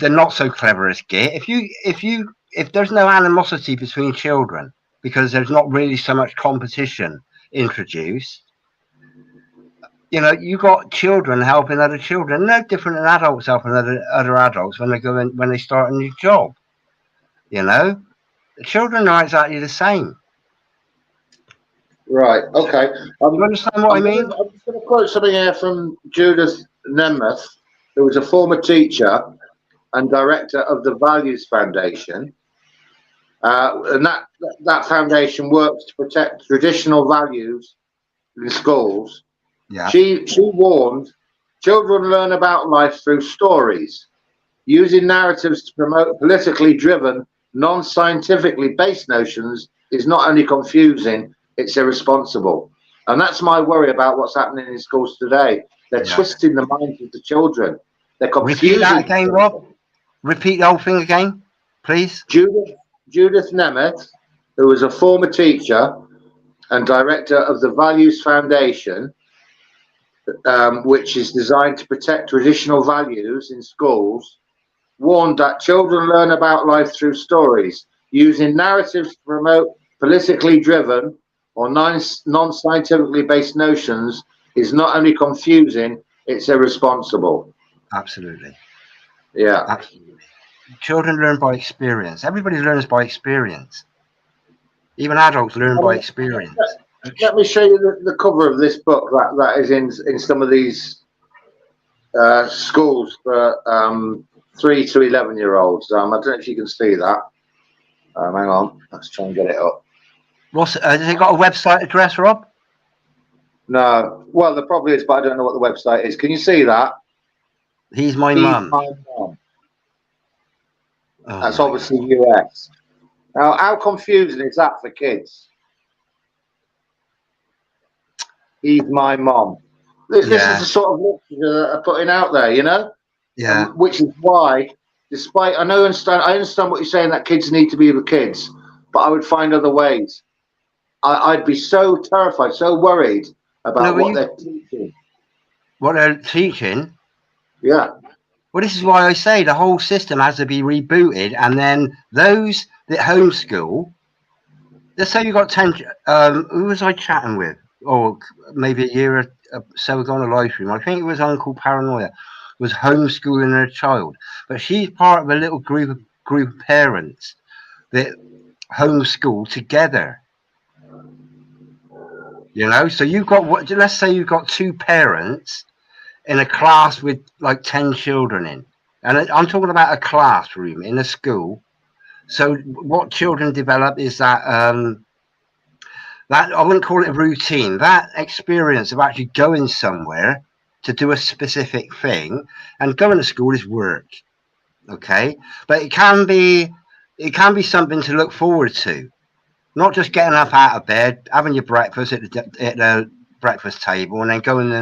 the not so cleverest git. If there's no animosity between children because there's not really so much competition introduced, you got children helping other children, no different than adults helping other adults when they start a new job. The children are exactly the same. Right. Okay. You understand what I mean? going to quote something here from Judith Nemeth, who was a former teacher and director of the Values Foundation. And that foundation works to protect traditional values in schools. Yeah. She warned children learn about life through stories. Using narratives to promote politically driven, non-scientifically based notions is not only confusing, it's irresponsible. And that's my worry about what's happening in schools today. They're twisting the minds of the children. They're confusing. Repeat that again, Rob. Repeat the whole thing again, please. Judith Nemeth, who was a former teacher and director of the Values Foundation, which is designed to protect traditional values in schools, warned that children learn about life through stories. Using narratives to promote politically driven or non-scientifically based notions is not only confusing, it's irresponsible. Absolutely. Yeah. Absolutely. Children learn by experience. Everybody learns by experience. Even adults learn by experience. Let me show you the cover of this book that is in some of these schools for 3 to 11-year-olds. I don't know if you can see that. Hang on, let's try and get it up. Has it got a website address, Rob? No. Well, there probably is, but I don't know what the website is. Can you see that? He's my mum. Oh, that's obviously US. Now, how confusing is that for kids? He's my mom. This is the sort of literature that are putting out there, you know? Yeah. Which is why, despite I understand what you're saying, that kids need to be with kids, but I would find other ways. I'd be so terrified, so worried about what they're teaching. What they're teaching? Yeah. Well, this is why I say the whole system has to be rebooted, and then those that homeschool, let's say you've got 10, who was I chatting with? Or maybe a year or so ago on a live stream. I think it was Uncle Paranoia, was homeschooling her child. But she's part of a little group of parents that homeschool together. You know, so you've got, let's say you've got 2 parents in a class with like 10 children in. And I'm talking about a classroom in a school. So what children develop is that, that I wouldn't call it a routine, that experience of actually going somewhere to do a specific thing. And going to school is work. Okay. But it can be something to look forward to. Not just getting up out of bed, having your breakfast at the breakfast table, and then going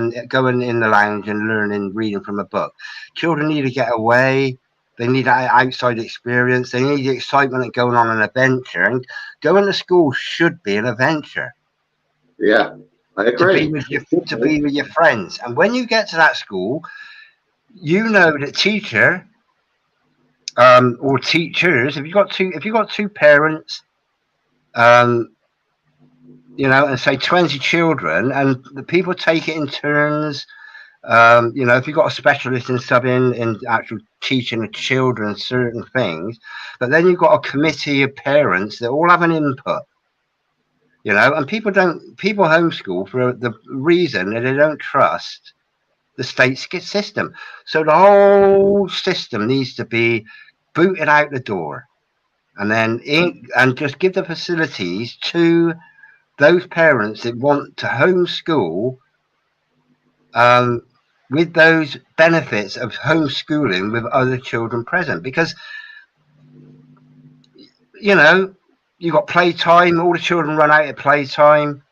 in the lounge and reading from a book. Children need to get away. They need that outside experience. They need the excitement of going on an adventure. And going to school should be an adventure. Yeah, I agree. To be with your friends. And when you get to that school, you know that teacher or teachers, if you've got two parents, you know, and say 20 children, and the people take it in turns. You know, if you've got a specialist in actual teaching the children certain things, but then you've got a committee of parents that all have an input. You know, and people homeschool for the reason that they don't trust the state system. So the whole system needs to be booted out the door, and then and just give the facilities to those parents that want to homeschool, with those benefits of homeschooling with other children present. Because, you know, you've got playtime, all the children run out at playtime,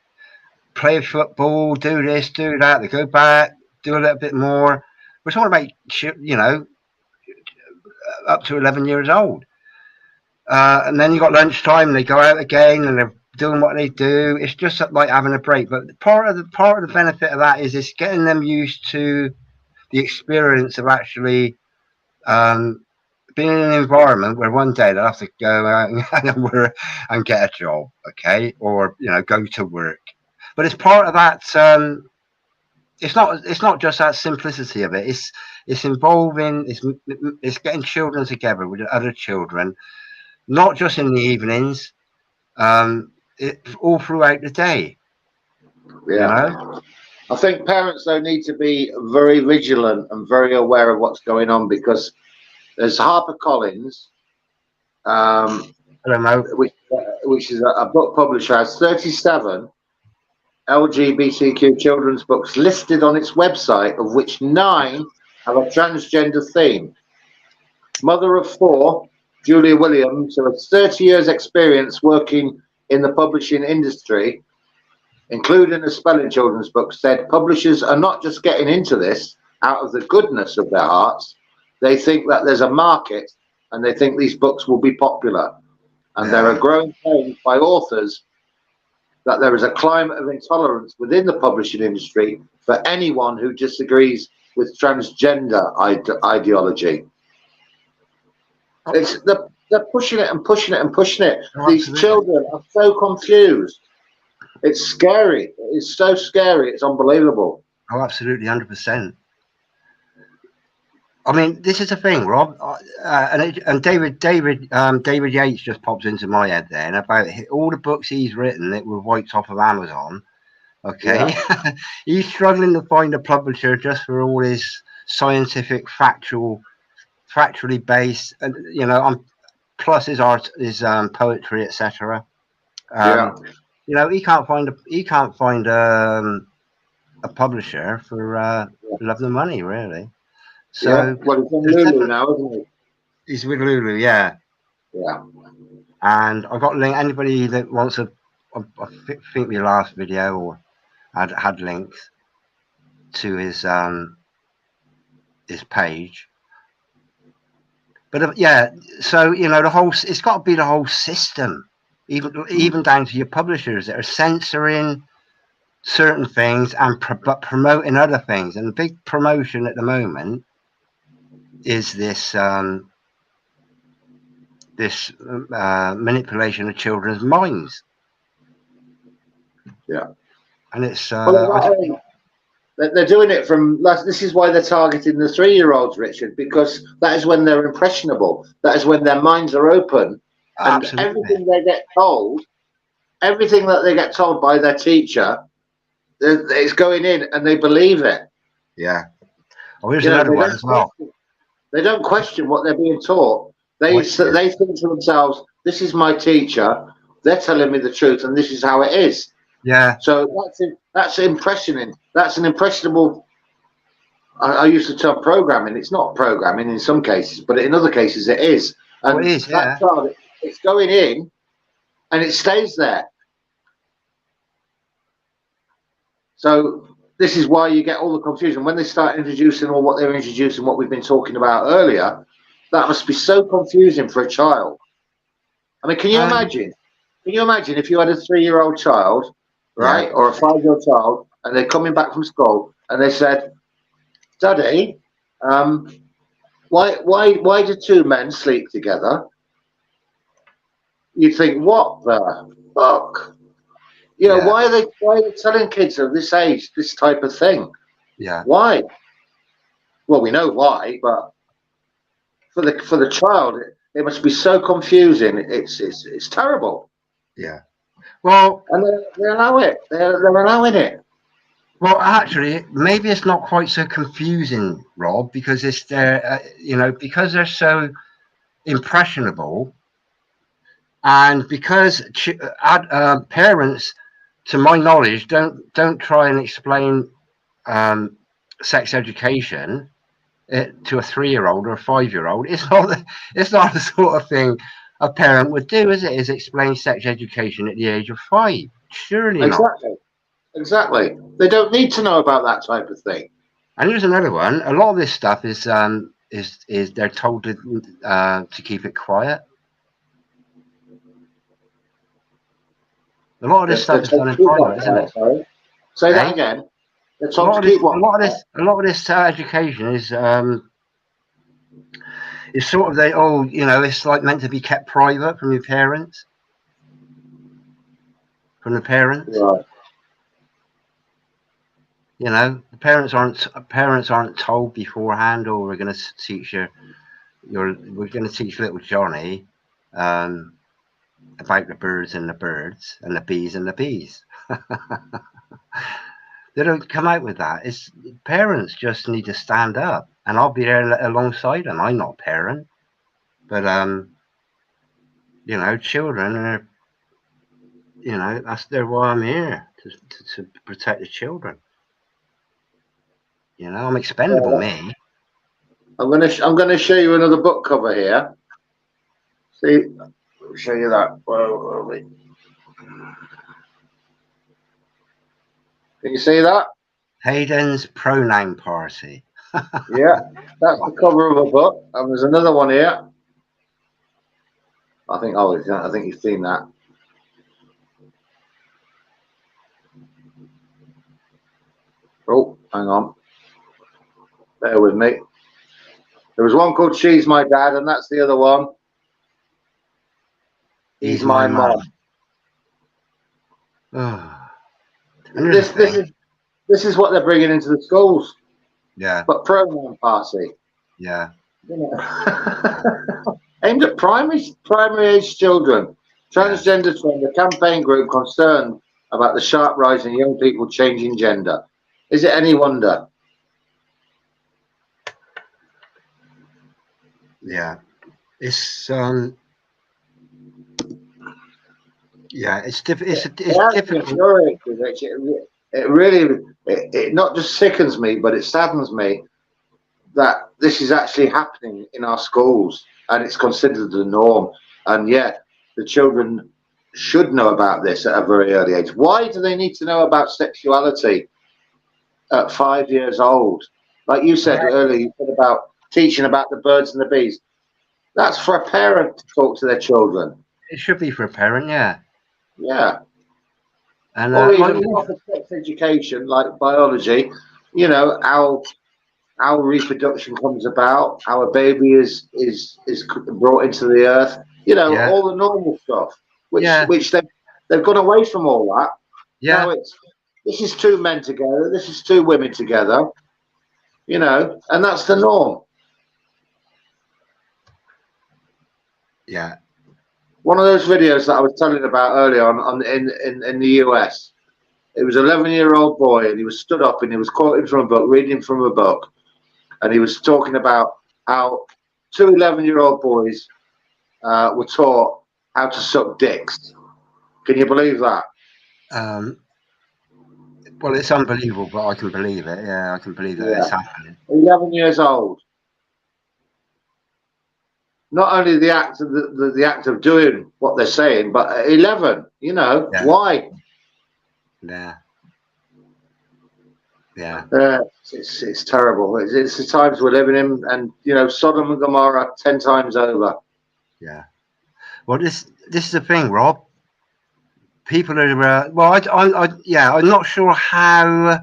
play football, do this, do that, they go back, do a little bit more. We're talking about, you know, up to 11 years old. And then you've got lunchtime and they go out again and they're doing what they do. It's just like having a break. But part of the benefit of that is it's getting them used to the experience of actually being in an environment where one day they'll have to go out and get a job, okay, or, you know, go to work. But it's part of that. It's not just that simplicity of it. It's involving. It's getting children together with other children, not just in the evenings. All throughout the day. Yeah. You know? I think parents though need to be very vigilant and very aware of what's going on, because there's HarperCollins, um, I don't know. which is a book publisher, has 37 LGBTQ children's books listed on its website, of which 9 have a transgender theme. Mother of 4, Julia Williams, who has 30 years experience working in the publishing industry, including a spelling children's book, said publishers are not just getting into this out of the goodness of their hearts. They think that there's a market and they think these books will be popular. And there are growing claims by authors that there is a climate of intolerance within the publishing industry for anyone who disagrees with transgender ideology. They're pushing it and pushing it and pushing it. Oh, These children are so confused. It's scary. It's so scary. It's unbelievable. Oh, absolutely, 100%. I mean, this is the thing, Rob, and David Yates just pops into my head then about all the books he's written that were wiped off of Amazon. Okay, yeah. He's struggling to find a publisher just for all his scientific, factually based, and plus his art, his poetry, etc. Yeah. He can't find a publisher for love the money, really. So, yeah. Well, he's on Lulu now, isn't he? He's with Lulu, yeah. Yeah. And I've got link. Anybody that wants I think the last video or had links to his page. But yeah, so the whole, it's got to be the whole system, even down to your publishers that are censoring certain things and promoting other things. And the big promotion at the moment is this manipulation of children's minds. Yeah, and it's they're doing it from. This is why they're targeting the 3-year-olds, Richard, because that is when they're impressionable. That is when their minds are open, and absolutely. everything they get told, everything that they get told by their teacher, it's going in, and they believe it. Yeah. Oh, here's another one as well. They don't question what they're being taught. They think to themselves, "This is my teacher. They're telling me the truth, and this is how it is." Yeah. So that's impressioning. That's an impressionable. I used to tell programming. It's not programming in some cases, but in other cases it is. And it is. That child, it's going in, and it stays there. So this is why you get all the confusion when they start introducing all what they're introducing, what we've been talking about earlier. That must be so confusing for a child. I mean, can you imagine? Can you imagine if you had a 3-year-old child, right, or a 5-year-old child, and they're coming back from school and they said, "Daddy, why do 2 men sleep together?" You'd think, "What the fuck?" Why are they telling kids of this age this type of thing? Yeah. Why? Well, we know why, but for the child, it must be so confusing. It's terrible. Yeah. Well, and they allow it. They're allowing it. Well, actually, maybe it's not quite so confusing, Rob, because it's because they're so impressionable, and because parents, to my knowledge, don't try and explain sex education to a 3-year-old or a 5-year-old. It's not the sort of thing a parent would do, is it? Is explain sex education at the age of 5? Surely exactly. not. Exactly. They don't need to know about that type of thing. And here's another one. A lot of this stuff is they're told to keep it quiet. A lot of this stuff is done in private, isn't it? Sorry. Say that again. They're told to keep what? A lot of this education is sort of it's like meant to be kept private from your parents, from the parents. Right. The parents aren't told beforehand, or we're going to teach we're going to teach little Johnny about the birds and the birds and the bees and the bees. They don't come out with that. It's parents just need to stand up, and I'll be there alongside them. I'm not a parent, but you know, children are, you know, they're why I'm here to protect the children. You know, I'm expendable, me. I'm gonna show you another book cover here. See, I'll show you that. Whoa, can you see that? Hayden's Pronoun Party. Yeah, that's the cover of a book. And there's another one here. I think you've seen that. Oh, hang on. Bear with me. There was one called She's My Dad, and that's the other one. He's My Mom. Oh. This is what they're bringing into the schools. Yeah. But pronoun party. Yeah. Aimed at primary age children. Transgender Trend, a campaign group concerned about the sharp rise in young people changing gender. Is it any wonder? Yeah. It's yeah, it's difficult. It really, it not just sickens me, but it saddens me that this is actually happening in our schools, and it's considered the norm. And yet, the children should know about this at a very early age. Why do they need to know about sexuality at 5 years old? Like you said earlier, you said about teaching about the birds and the bees. That's for a parent to talk to their children. It should be for a parent, yeah. Yeah. And or even sex education, like biology, you know, how reproduction comes about, how a baby is brought into the earth, you know, all the normal stuff, which they've gone away from all that. Yeah. Now this is two men together, this is two women together, you know, and that's the norm. Yeah. One of those videos that I was telling about earlier in the US, it was an 11-year-old boy, and he was stood up and he was quoting from a book, reading from a book, and he was talking about how two 11-year-old boys were taught how to suck dicks. Can you believe that? Well, it's unbelievable, but I can believe it. Yeah, I can believe that it's happening. 11 years old. Not only the act of the act of doing what they're saying, but 11. You know why? Yeah. Yeah. It's terrible. It's the times we're living in, and you know, Sodom and Gomorrah 10 times over. Yeah. Well, this is the thing, Rob. People are well. I'm not sure how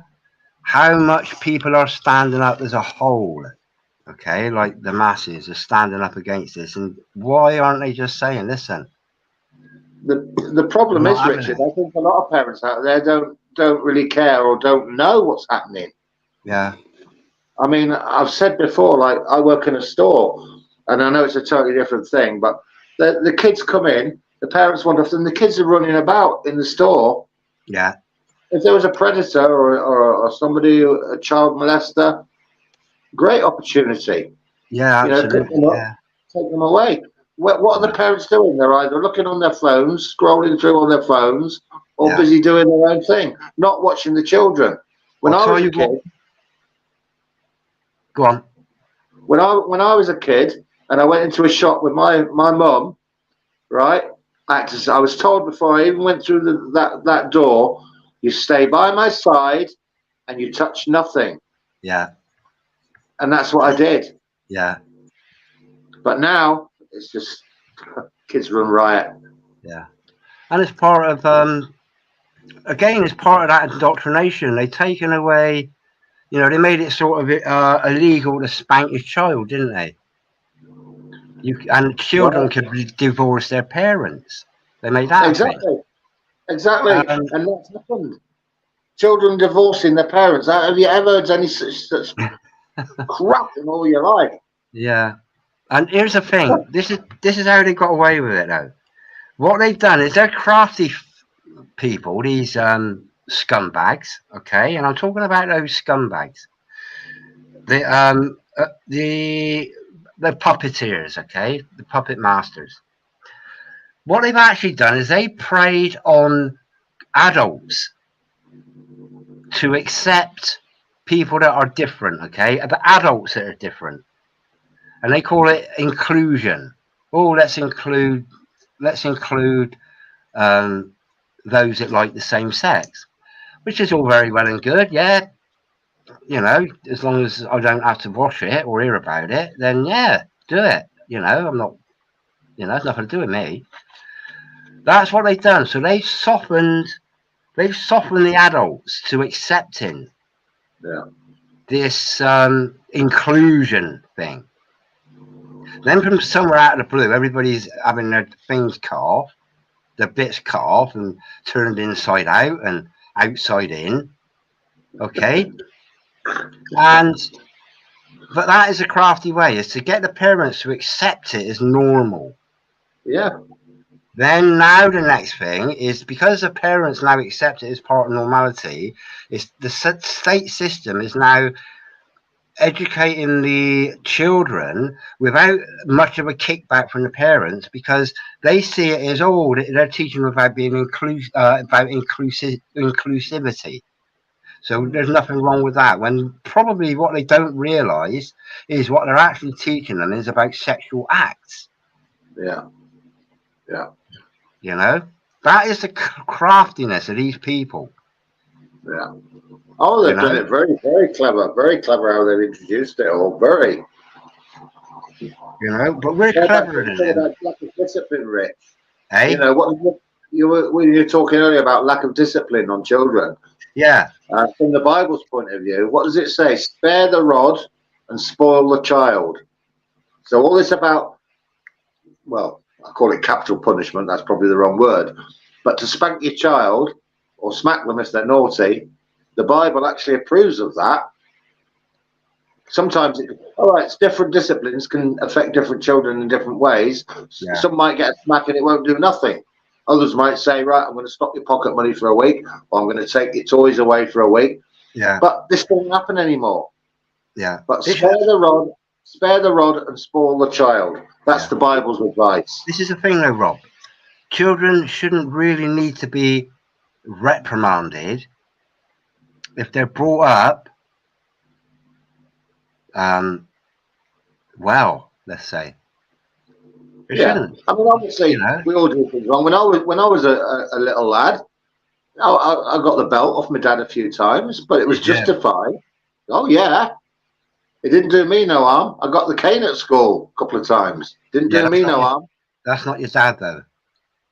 much people are standing up as a whole. Okay, like the masses are standing up against this, and why aren't they just saying, "Listen"? The problem is, Richard, I think a lot of parents out there don't really care or don't know what's happening. Yeah. I mean, I've said before, like I work in a store, and I know it's a totally different thing, but the kids come in, the parents wander off, and the kids are running about in the store. Yeah. If there was a predator or somebody, a child molester, great opportunity. Yeah, absolutely. Pick them up, take them away. What are the parents doing? They're either looking on their phones, scrolling through on their phones, or busy doing their own thing, not watching the children. When I was a kid, go on. When I was a kid and I went into a shop with my mum, right? I was told before I even went through that door, you stay by my side and you touch nothing. Yeah. And that's what I did. Yeah. But now it's just kids run riot. Yeah. And it's part of again, it's part of that indoctrination. They've taken away, you know, they made it sort of illegal to spank your child, didn't they? And children could divorce their parents. They made that exactly, and that's happened. Children divorcing their parents. Have you ever heard any such crap in all your life? Yeah. And here's the thing. This is how they got away with it, though. What they've done is they're crafty people. These scumbags, okay, and I'm talking about those scumbags, the puppeteers, okay, the puppet masters. What they've actually done is they preyed on adults to accept people that are different, okay, the adults that are different, and they call it inclusion. Oh, let's include those that like the same sex, which is all very well and good. Yeah, as long as I don't have to watch it or hear about it, then yeah, do it. I'm not, it's nothing to do with me. That's what they've done. So they've softened the adults to accepting this inclusion thing. Then from somewhere out of the blue, everybody's having their things cut off, their bits cut off and turned inside out and outside in. Okay. But that is a crafty way, is to get the parents to accept it as normal. Yeah. Then now the next thing is, because the parents now accept it as part of normality, is the state system is now educating the children without much of a kickback from the parents, because they see it as, they're teaching about being inclusivity. So there's nothing wrong with that, when probably what they don't realise is what they're actually teaching them is about sexual acts. Yeah. That is the craftiness of these people. Yeah. Oh, they've done it very, very clever how they've introduced it all. Very. But we're cleverer than them. Lack of discipline, Rich. Hey? What you were talking earlier about lack of discipline on children. Yeah. From the Bible's point of view, what does it say? Spare the rod and spoil the child. So all this about, well, I call it capital punishment. That's probably the wrong word. But to spank your child or smack them if they're naughty, the Bible actually approves of that. Sometimes, it's different disciplines can affect different children in different ways. Yeah. Some might get a smack and it won't do nothing. Others might say, right, I'm going to stop your pocket money for a week, or I'm going to take your toys away for a week. Yeah. But this doesn't happen anymore. Yeah. But spare the rod and spoil the child. That's the Bible's advice. This is the thing though, Rob. Children shouldn't really need to be reprimanded if they're brought up well, let's say. It shouldn't. I mean, obviously, we all do things wrong. When I was a little lad, I got the belt off my dad a few times, but it was justified. Oh yeah, it didn't do me no harm. I got the cane at school a couple of times. Didn't do me no harm. That's not your dad though.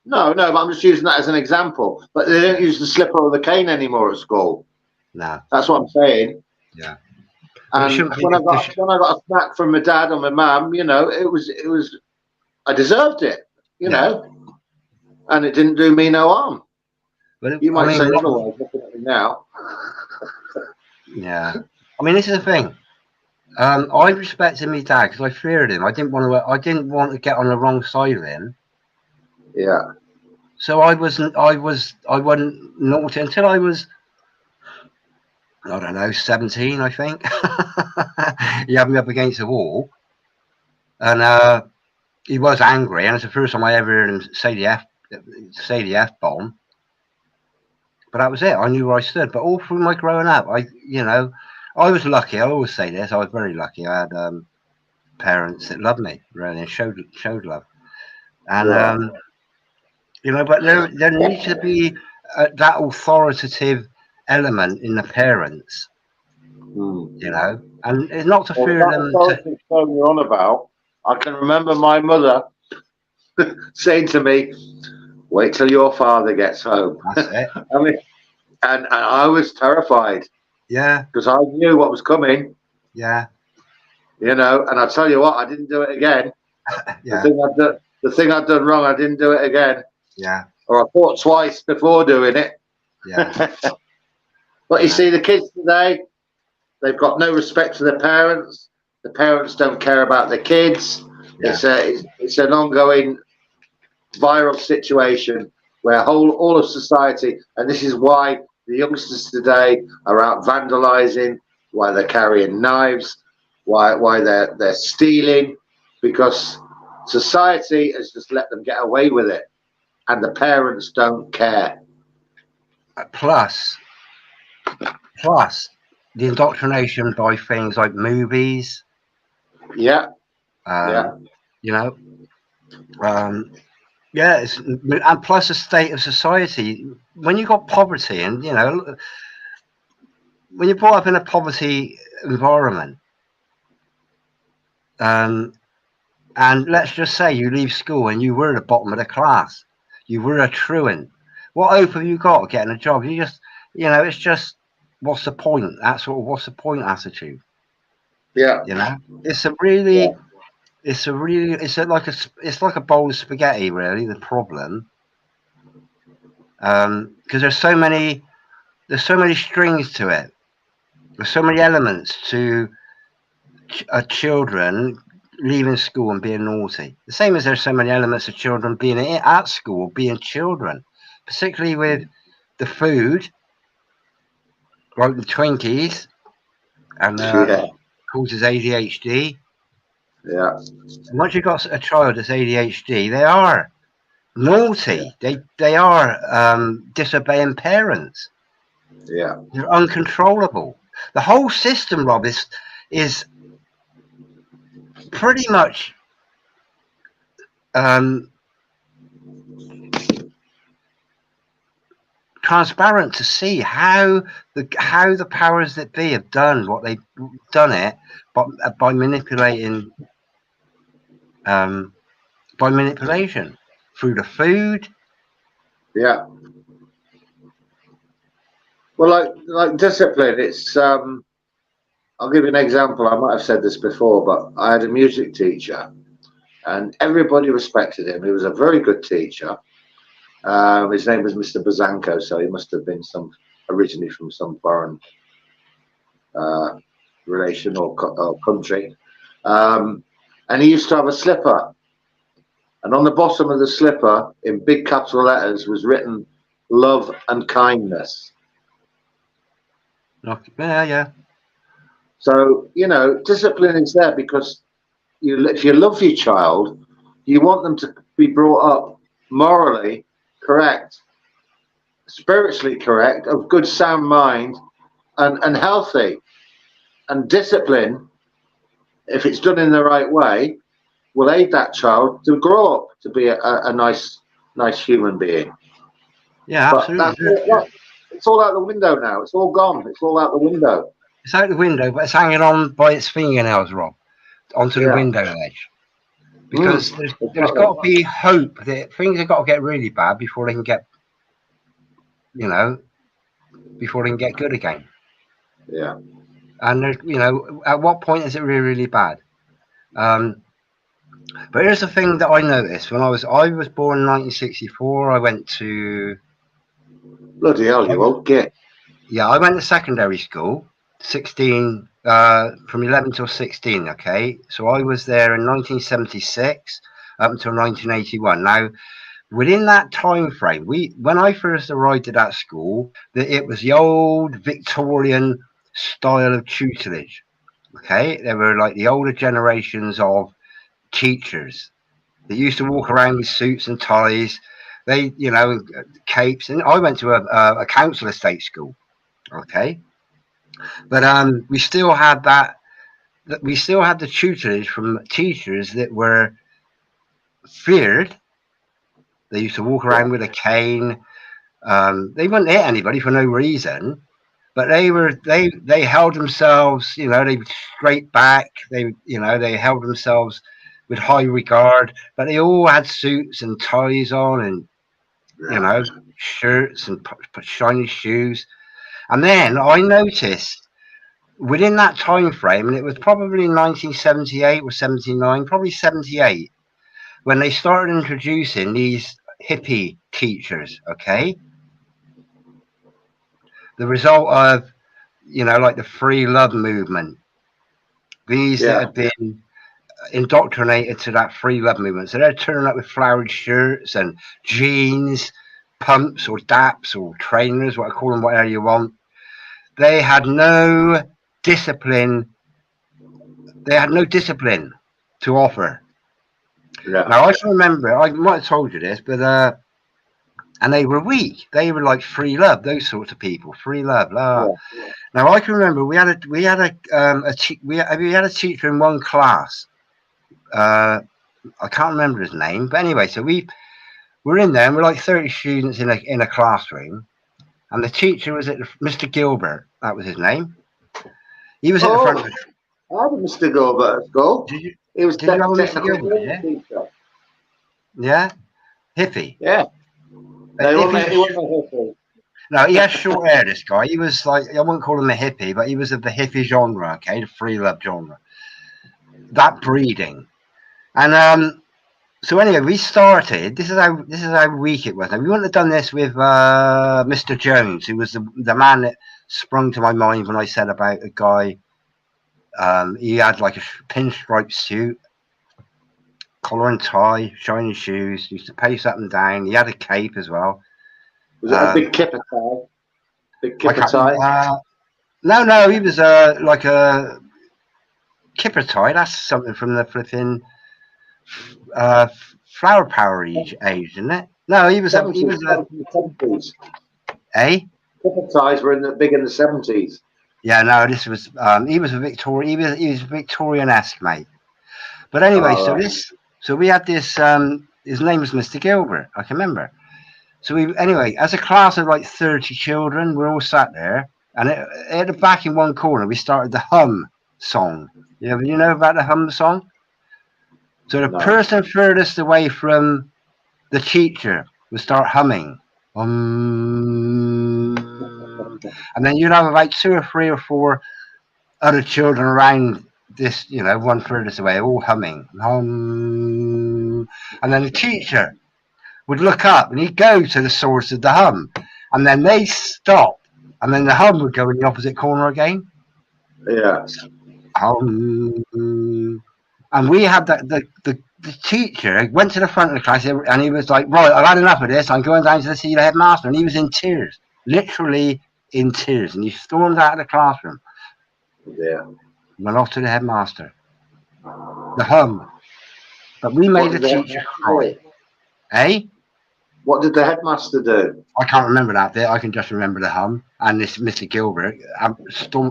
No, but I'm just using that as an example. But they don't use the slipper or the cane anymore at school. No, that's what I'm saying. Yeah. And when I got a smack from my dad or my mum, it was I deserved it, and it didn't do me no harm. But you might say otherwise, looking at me now. Yeah, I mean, this is the thing. I respected my dad because I feared him. I didn't want to get on the wrong side of him. Yeah. So I wasn't naughty until I was, I don't know, 17, I think. He had me up against the wall, and he was angry, and it's the first time I ever heard him say the F-bomb. But that was it. I knew where I stood. But all through my growing up, I was lucky. I always say this. I was very lucky. I had parents that loved me, really, and showed love. And but there needs to be that authoritative element in the parents. And it's not to fear them. You're on about. I can remember my mother saying to me, "Wait till your father gets home." That's it. I mean, and I was terrified. Yeah. Because I knew what was coming. Yeah. And I tell you what, I didn't do it again. Yeah. The thing I'd done wrong, I didn't do it again. Yeah. Or I thought twice before doing it. Yeah. But you see, the kids today, they've got no respect for their parents. The parents don't care about their kids. Yeah. It's an ongoing viral situation where all of society, and this is why the youngsters today are out vandalizing, why they're carrying knives, why they're stealing, because society has just let them get away with it, and the parents don't care. Plus, the indoctrination by things like movies. Yeah, yeah. You know, yeah, and plus the state of society. When you got poverty, and you know, when you're brought up in a poverty environment, and let's just say you leave school and you were at the bottom of the class, you were a truant. What hope have you got getting a job? You just, you know, it's just, what's the point? That sort of what's the point attitude. Yeah, you know, it's a really, it's like a bowl of spaghetti. Really, the problem, because there's so many strings to it. There's so many elements to children leaving school and being naughty. The same as there's so many elements of children being at school, being children, particularly with the food, like the Twinkies, and causes ADHD. Yeah. Once you've got a child that's ADHD, they are naughty. Yeah. They are disobeying parents. Yeah. They're uncontrollable. The whole system, Rob, is pretty much transparent to see how the powers that be have done what they've done it, by manipulating, by manipulation through the food. Yeah. Well, like discipline, it's I'll give you an example. I might have said this before, but I had a music teacher and everybody respected him. He was a very good teacher. His name was Mr. Bazanko, so he must have been originally from some foreign relation or country. And he used to have a slipper, and on the bottom of the slipper, in big capital letters, was written "Love and Kindness." Yeah. So, you know, discipline is there because if you love your child, you want them to be brought up morally correct, spiritually correct, of good sound mind, and healthy. And discipline, if it's done in the right way, will aid that child to grow up to be a nice human being. Yeah, absolutely. It's all out the window now. It's all gone. It's all out the window. It's out the window, but it's hanging on by its fingernails, Rob, onto the window ledge. Because there's got to be hope that things have got to get really bad before they can get, you know, before they can get good again. Yeah. And there's, you know, at what point is it really, really bad? But here's the thing that I noticed when I was born in 1964. I went to, bloody hell, you old git. Yeah, I went to secondary school, 16, from 11 till 16. Okay, so I was there in 1976 up until 1981. Now, within that time frame, when I first arrived at that school, it was the old Victorian style of tutelage. Okay, there were like the older generations of teachers that used to walk around with suits and ties. They, you know, capes. And I went to a council estate school. Okay, but we still had that. We still had the tutelage from teachers that were feared. They used to walk around with a cane. They wouldn't hit anybody for no reason, but they held themselves. You know, they were straight back. They held themselves with high regard. But they all had suits and ties on, and you know, shirts and shiny shoes. And then I noticed within that time frame, and it was probably 1978 or 79, probably 78, when they started introducing these hippie teachers. Okay, the result of, you know, like the free love movement. These that had been indoctrinated to that free love movement, so they're turning up with flowered shirts and jeans, pumps or daps or trainers, what I call them, whatever you want. They had no discipline. They had no discipline to offer. Yeah. Now I can remember, I might have told you this, but and they were weak. They were like free love, those sorts of people, free love. Yeah. Now I can remember we had a teacher in one class. I can't remember his name, but anyway, so we're in there and we're like 30 students in a classroom, and the teacher was Mr. Gilbert. That was his name. He was at the front of the. I had a Mr. Gilbert at school. He was did you have a Mr. Gilbert? Yeah. Teacher. Yeah, hippie. Yeah. He wasn't a hippie. No, he had short hair. This guy, he was like, I wouldn't call him a hippie, but he was of the hippie genre, okay, the free love genre, that breeding, and so anyway, we started. This is how weak it was. Now we wouldn't have done this with Mr. Jones, who was the man that sprung to my mind when I said about a guy. He had like a pinstripe suit, collar and tie, shiny shoes. Used to pace up and down. He had a cape as well. Was it a big kipper tie? Big kipper tie? No, he was like a kipper tie. That's something from the flipping flower power age, isn't it? No, he was. He was in the 70s. Eh? Kipper ties were big in the 70s. Yeah, no, this was. He was a Victorian. He was Victorian-esque, mate. But anyway, so we had this. His name was Mr. Gilbert. I can remember. So anyway, as a class of like 30 children, we're all sat there, and at the back in one corner, we started the hum song. You know about the hum song? So the person furthest away from the teacher would start humming. And then you'd have about 2 or 3 or 4 other children around this, one furthest away, all humming. And then the teacher would look up and he'd go to the source of the hum. And then they stop. And then the hum would go in the opposite corner again. Yeah. And we had the teacher went to the front of the class and he was like, right, I've had enough of this. I'm going down to see the headmaster. And he was in tears, literally in tears. And he stormed out of the classroom. Yeah. Went off to the headmaster. The hum. But we made the teacher cry. Eh? What did the headmaster do? I can't remember that bit. I can just remember the hum. And this Mr. Gilbert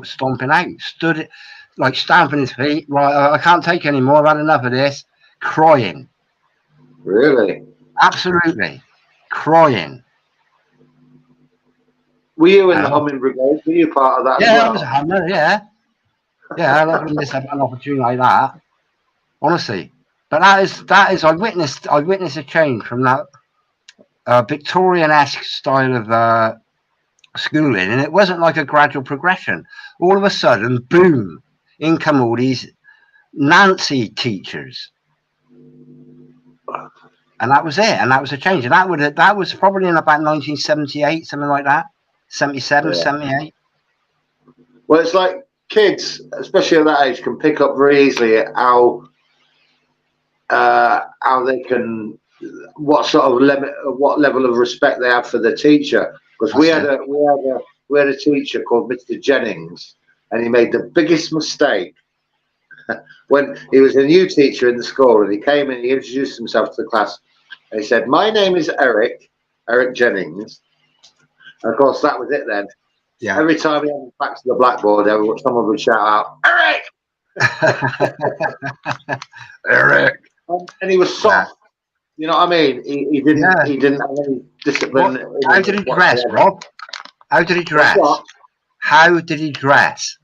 stomping out. Stood like stamping his feet. Right, I can't take any more. I've had enough of this. Crying. Really? Absolutely. Crying. Were you in the humming brigade? Were you part of that? Yeah, I was a hummer, yeah. Yeah, I'm not going to miss an opportunity like that. Honestly. But that is I witnessed a change from that Victorian-esque style of schooling, and it wasn't like a gradual progression. All of a sudden, boom, in come all these Nancy teachers. And that was it, and that was a change. And that was probably in about 1978, something like that. 77, 78. Well, it's like kids, especially at that age, can pick up very easily how they can, what level of respect they have for the teacher. Because we had a teacher called Mr. Jennings, and he made the biggest mistake when he was a new teacher in the school, and he came and he introduced himself to the class, and he said, "My name is Eric Jennings." And of course, that was it then. Yeah. Every time he went back to the blackboard, someone would shout out, "Eric!" Eric. And he was soft. You know what I mean? He didn't have any discipline. How did he dress, Rob? How did he dress? How did he dress?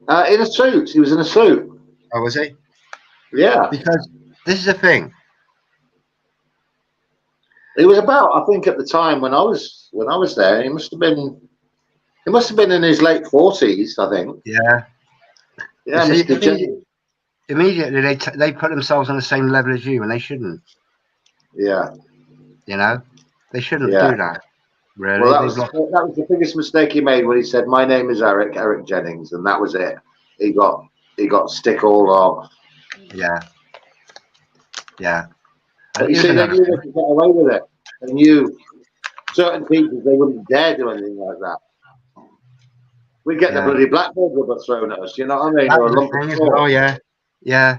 In a suit. He was in a suit. Oh, was he? Yeah. Because this is the thing. He was about, I think, at the time when I was there, he must have been in his late 40s, I think. Yeah. Yeah. Immediately they put themselves on the same level as you, and they shouldn't. Yeah. They shouldn't do that. Really. Well, that was the biggest mistake he made when he said, "My name is Eric Jennings," and that was it. He got stick all off. Yeah. Yeah. But you see, they knew they could get away with it. They knew certain teachers, they wouldn't dare do anything like that. We get the bloody blackboard rubber thrown at us, you know what I mean? That Or a was lump the of thing, chalk. oh yeah, yeah,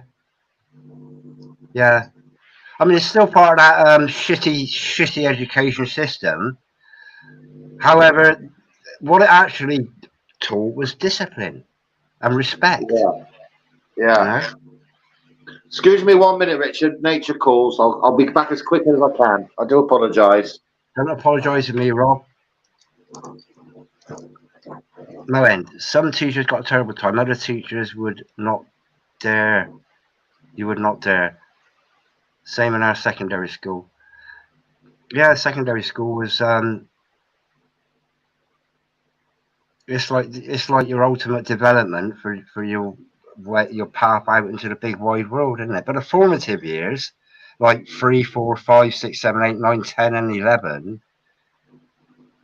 yeah. I mean, it's still part of that shitty education system. However, what it actually taught was discipline and respect. Yeah, yeah. You know? Excuse me 1 minute, Richard. Nature calls. I'll be back as quick as I can. I do apologise. Don't apologise to me, Rob. No end. Some teachers got a terrible time. Other teachers would not dare. You would not dare. Same in our secondary school. Yeah, secondary school was it's like your ultimate development for your path out into the big wide world, isn't it? But the formative years, like 3, 4, 5, 6, 7, 8, 9, 10, and 11,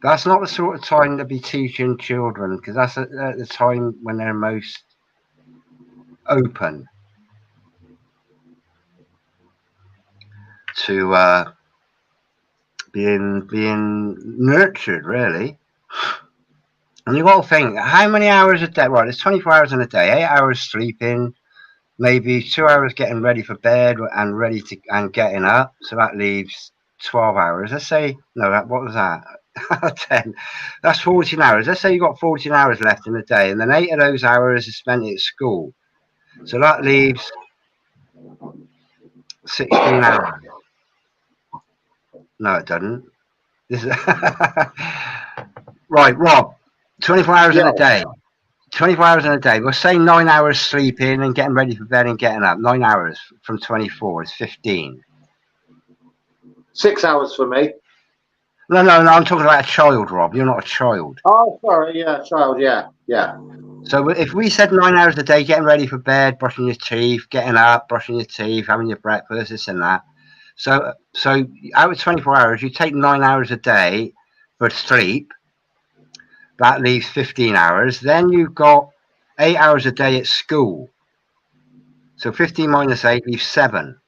that's not the sort of time to be teaching children, because that's at the time when they're most open to being nurtured, really. And you've got to think, how many hours a day? Right, there's 24 hours in a day, 8 hours sleeping, maybe 2 hours getting ready for bed and getting up. So that leaves 12 hours. Let's say, no, what was that? 10. That's 14 hours. Let's say you've got 14 hours left in the day, and then 8 of those hours is spent at school. So that leaves 16 hours. No, it doesn't. This is right, Rob. 24 hours in a day. 24 hours in a day. We'll say 9 hours sleeping and getting ready for bed and getting up. 9 hours from 24 is 15. 6 hours for me. No, I'm talking about a child, Rob. You're not a child. Oh, sorry. Yeah, child. Yeah. So if we said 9 hours a day, getting ready for bed, brushing your teeth, getting up, brushing your teeth, having your breakfast, this and that. So out of 24 hours, you take 9 hours a day for sleep. That leaves 15 hours. Then you've got 8 hours a day at school. So 15 minus 8 leaves 7.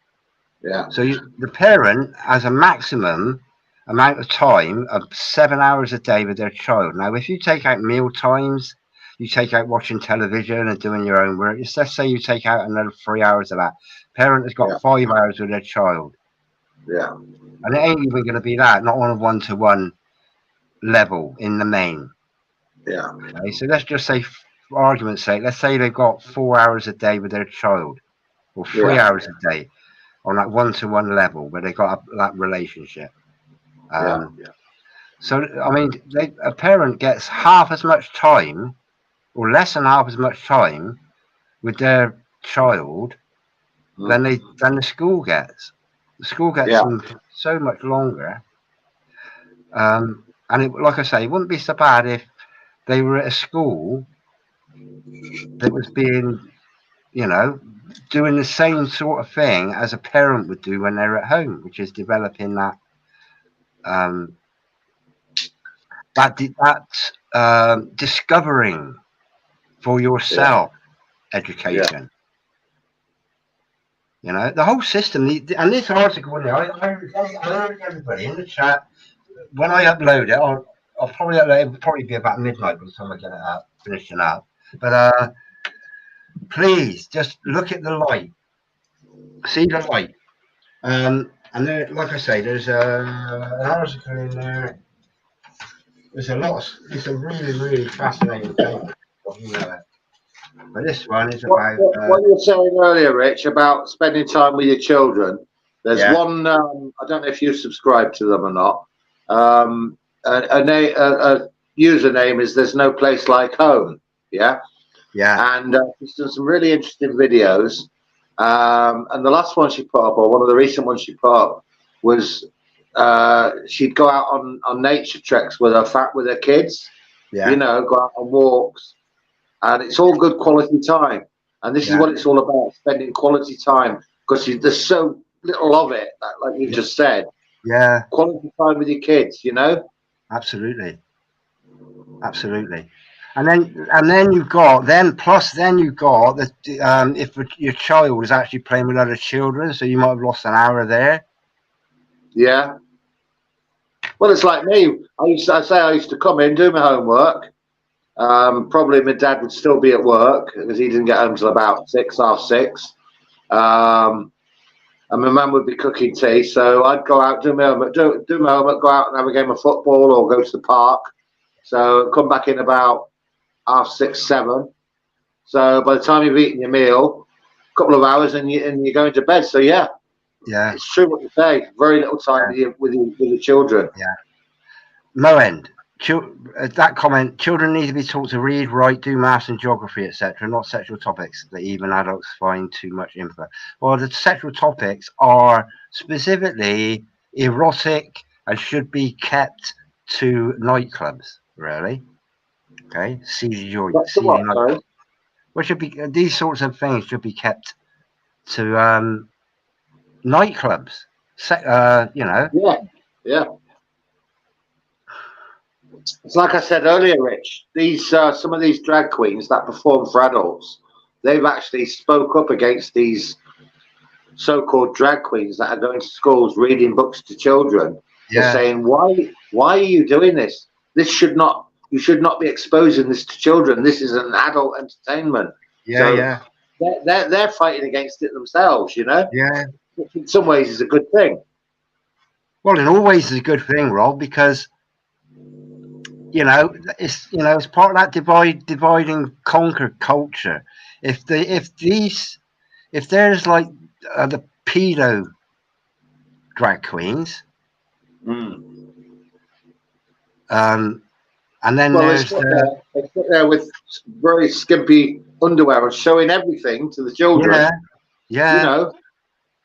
Yeah. So the parent has a maximum amount of time of 7 hours a day with their child. Now, if you take out meal times, you take out watching television and doing your own work, let's say you take out another 3 hours of that. Parent has got 5 hours with their child. Yeah. And it ain't even going to be that, not on a one-to-one level in the main. Yeah. Okay, so let's just say, for argument's sake, let's say they've got 4 hours a day with their child, or 3 hours a day on that one-to-one level where they got that relationship. So, I mean, a parent gets half as much time, or less than half as much time, with their child than the school gets. The school gets them so much longer. And like I say, it wouldn't be so bad if they were at a school that was being, doing the same sort of thing as a parent would do when they're at home, which is developing that discovering for yourself education. The whole system. And this article, I urge everybody in the chat, when I upload it, I'll probably upload it. It'll probably be about midnight by the time I get it up, finishing up. But please just look at the light. See the light. And there, like I say, there's an article in there. There's a lot. It's a really, really fascinating thing. But this one is about what you were saying earlier, Rich, about spending time with your children. There's one. I don't know if you subscribe to them or not. A username is "There's no place like home." Yeah. And she's done some really interesting videos. And the last one she put up, or one of the recent ones she put up, was she'd go out on nature treks with her kids. Yeah. Go out on walks, and it's all good quality time. And this is what it's all about: spending quality time, because there's so little of it, like you just said. Yeah. Quality time with your kids, Absolutely. And then you've got the if your child is actually playing with other children, so you might have lost an hour there. Yeah. Well, it's like me. I used to come in, do my homework. Probably my dad would still be at work because he didn't get home till about 6, half 6. And my mum would be cooking tea, so I'd go out, do my homework, go out and have a game of football or go to the park. So come back in about half 6, 7. So by the time you've eaten your meal, a couple of hours and you're going to bed. So yeah, it's true what you say. Very little time with your children. Yeah. Moend, that comment: children need to be taught to read, write, do maths and geography, etc., not sexual topics that even adults find too much info. Well, the sexual topics are specifically erotic and should be kept to nightclubs. Really, okay? Seedy joints, seedy nightclubs. What should be these sorts of things should be kept to nightclubs. You know. Yeah. It's like I said earlier, Rich. These some of these drag queens that perform for adults, they've actually spoke up against these so-called drag queens that are going to schools reading books to children. They're saying, "Why are you doing this? This should not. You should not be exposing this to children. This is an adult entertainment." They're fighting against it themselves, you know. Yeah. Which in some ways is a good thing. Well, in all ways is a good thing, Rob, because it's part of that divide and conquer culture. If there's like the pedo drag queens, and then they sit there with very skimpy underwear and showing everything to the children. Yeah. You know.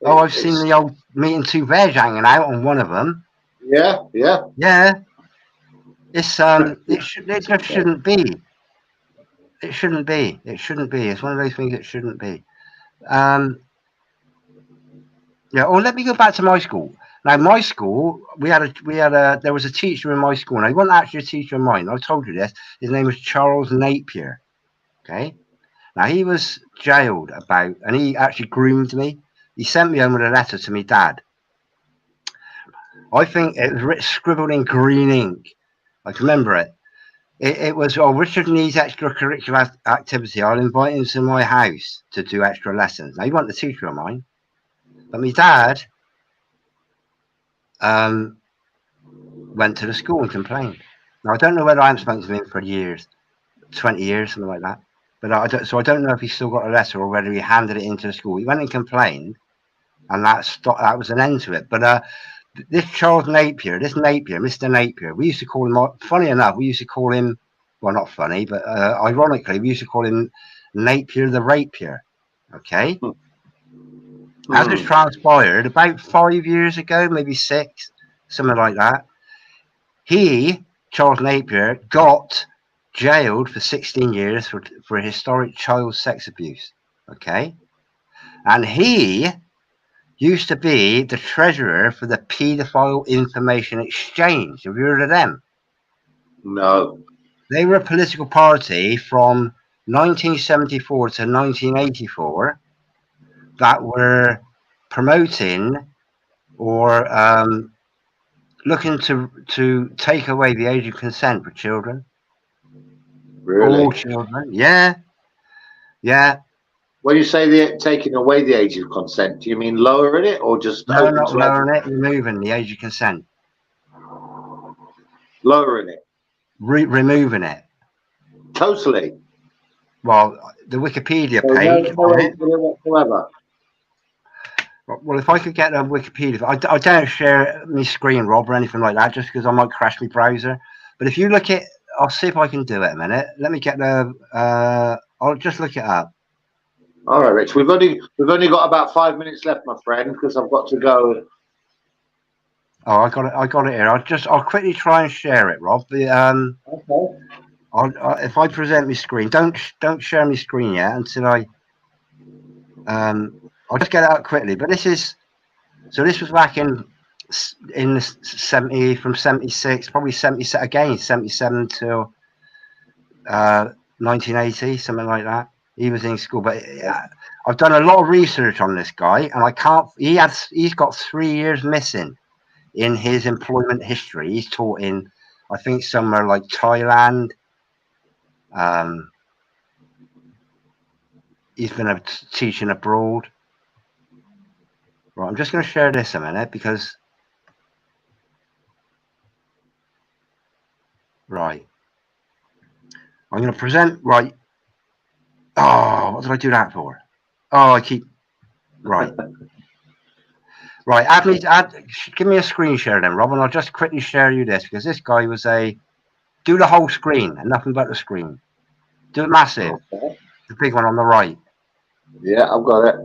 Oh, I've seen the old meat and two veg hanging out on one of them. Yeah. It's it just shouldn't be. It shouldn't be. It's one of those things that shouldn't be. Well, let me go back to my school. Now, my school, there was a teacher in my school, and he wasn't actually a teacher of mine. I told you this. His name was Charles Napier. Okay. Now, he was jailed and he actually groomed me. He sent me home with a letter to my dad. I think it was scribbled in green ink. I can remember it. It was, Richard needs extracurricular activity. I'll invite him to my house to do extra lessons. Now, he wasn't a teacher of mine, but my dad went to the school and complained. Now, I don't know whether I haven't spoken to him for years, 20 years, something like that. But I don't know if he still got a letter or whether he handed it into the school. He went and complained, and that was an end to it. But this Charles Napier, Mr. Napier, we used to call him, funny enough, well, not funny, but ironically, we used to call him Napier the Rapier. Okay? As it's transpired, about 5 years ago, maybe 6, something like that, Charles Napier, got jailed for 16 years for historic child sex abuse. Okay? And he used to be the treasurer for the Paedophile Information Exchange. Have you heard of them? No. They were a political party from 1974 to 1984 that were promoting or looking to take away the age of consent for children. Really? All children. Yeah. When you say taking away the age of consent, do you mean lowering it or just no, not lowering it, removing the age of consent? Lowering it. Removing it. Totally. Well, the Wikipedia page. Whatsoever. Well, if I could get a Wikipedia, I don't share my screen, Rob, or anything like that, just because I might crash my browser. But if you look at, I'll see if I can do it a minute. Let me get I'll just look it up. All right, Rich. We've only got about 5 minutes left, my friend, because I've got to go. Oh, I got it here. I'll quickly try and share it, Rob. Okay. If I present my screen, don't share my screen yet until I'll just get it out quickly. But this was back in the 70, from 76, probably 77 again, 77 till 1980, something like that. He was in school, but I've done a lot of research on this guy, and I can't. He's got 3 years missing. in his employment history, he's taught in, I think, somewhere like Thailand. He's been teaching abroad. Right, I'm just going to share this a minute because, right, I'm going to present, right. Oh, what did I do that for? Oh, I keep, right. Right, give me a screen share then, Rob, and I'll just quickly share you this because this guy was do the whole screen and nothing but the screen. Do it massive. Okay. The big one on the right. Yeah, I've got it.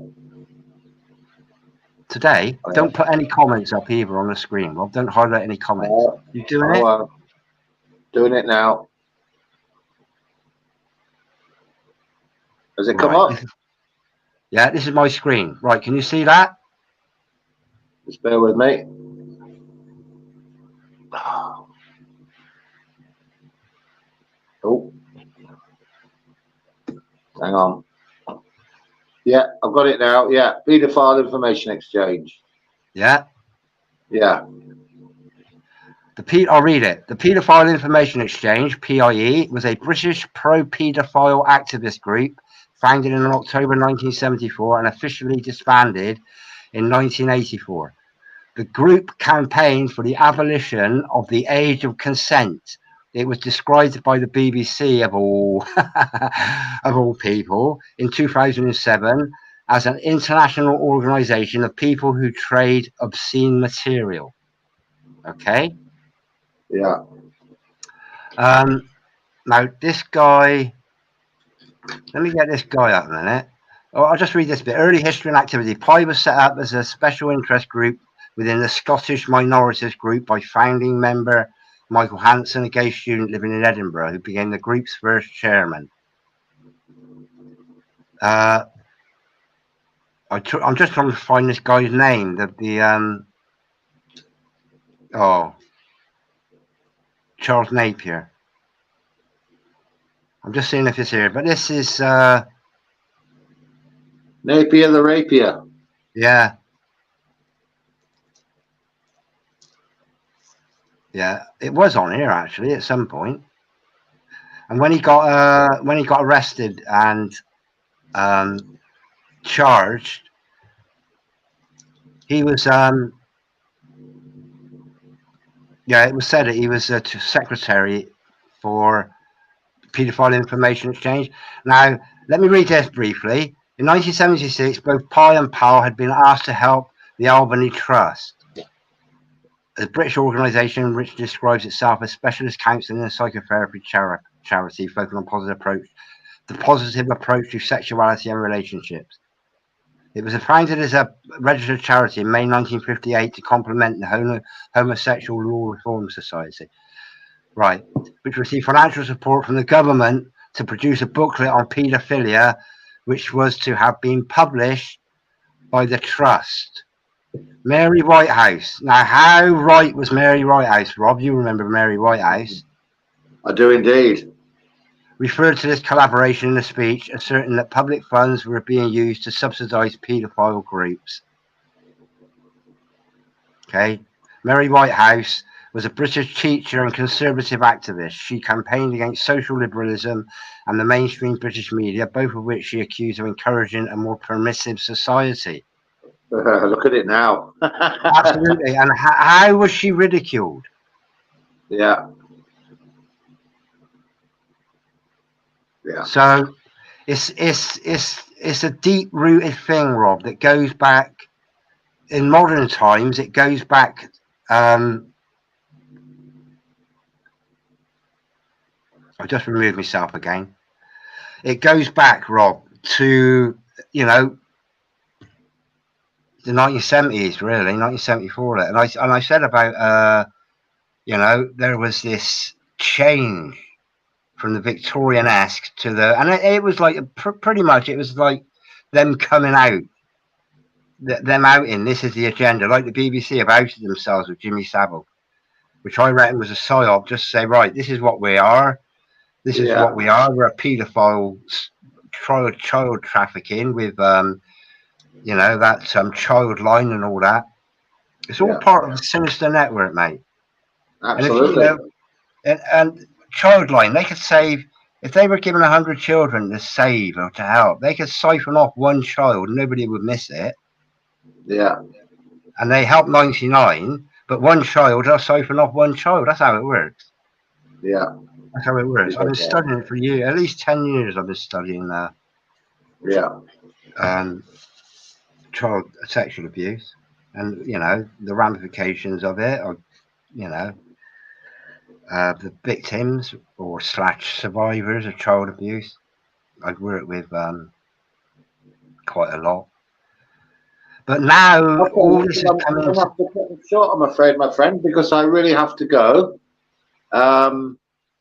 Today, don't put any comments up either on the screen, Rob. Don't highlight any comments. You doing it? Doing it now. Has it come up? Yeah, this is my screen. Right, can you see that? Just bear with me. Oh, hang on. Yeah, I've got it now. Yeah, paedophile information exchange. Yeah. Yeah. I'll read it. The Paedophile Information Exchange, PIE, was a British pro-paedophile activist group founded in October 1974 and officially disbanded in 1984. The group campaigned for the abolition of the age of consent. It was described by the BBC of all people in 2007 as an international organization of people who trade obscene material. Okay. Yeah. Now this guy, let me get this guy up a minute. Oh, I'll just read this bit. Early history and activity. PIE was set up as a special interest group within the Scottish Minorities Group by founding member Michael Hanson, a gay student living in Edinburgh, who became the group's first chairman. I'm just trying to find this guy's name. Charles Napier. I'm just seeing if it's here, but this is Napier the Rapier. Yeah. Yeah, it was on here actually at some point. And when he got arrested and charged, he was it was said that he was secretary for Paedophile Information Exchange. Now, let me read this briefly. In 1976, both PIE and PAL had been asked to help the Albany Trust, a British organisation which describes itself as specialist counselling and psychotherapy charity focused on the positive approach to sexuality and relationships. It was founded as a registered charity in May 1958 to complement the Homosexual Law Reform Society, right, which received financial support from the government to produce a booklet on paedophilia, which was to have been published by the Trust. Mary Whitehouse. Now, how right was Mary Whitehouse, Rob? You remember Mary Whitehouse? I do indeed. Referred to this collaboration in a speech, asserting that public funds were being used to subsidise paedophile groups. Okay. Mary Whitehouse was a British teacher and conservative activist. She campaigned against social liberalism and the mainstream British media, both of which she accused of encouraging a more permissive society. Look at it now. Absolutely. And how was she ridiculed? Yeah. Yeah. So it's a deep-rooted thing, Rob, that goes back in modern times. It goes back I just removed myself again. It goes back, Rob, to the 1970s, really, 1974. And I said about there was this change from the Victorian-esque to and it was like pretty much it was like them coming out, them outing this is the agenda, like the BBC have outed themselves with Jimmy Savile, which I reckon was a psyop, just to say, right, this is what we are. This is what we are. We're a paedophile child trafficking with that child line and all that. It's all Yeah. part of a sinister network, mate. Absolutely. And if and Childline, they could save, if they were given 100 children to save or to help, they could siphon off one child, nobody would miss it. Yeah. And they help 99, but one child, they'll siphon off one child. That's how it works. Yeah. That's how it works. Yeah. I've been studying it for years, at least 10 years. I've been studying Yeah. child sexual abuse, and the ramifications of it, or the victims or / survivors of child abuse. I've worked with quite a lot, but now Okay, all this is I'm coming. going to have to cut it short, I'm afraid, my friend, because I really have to go.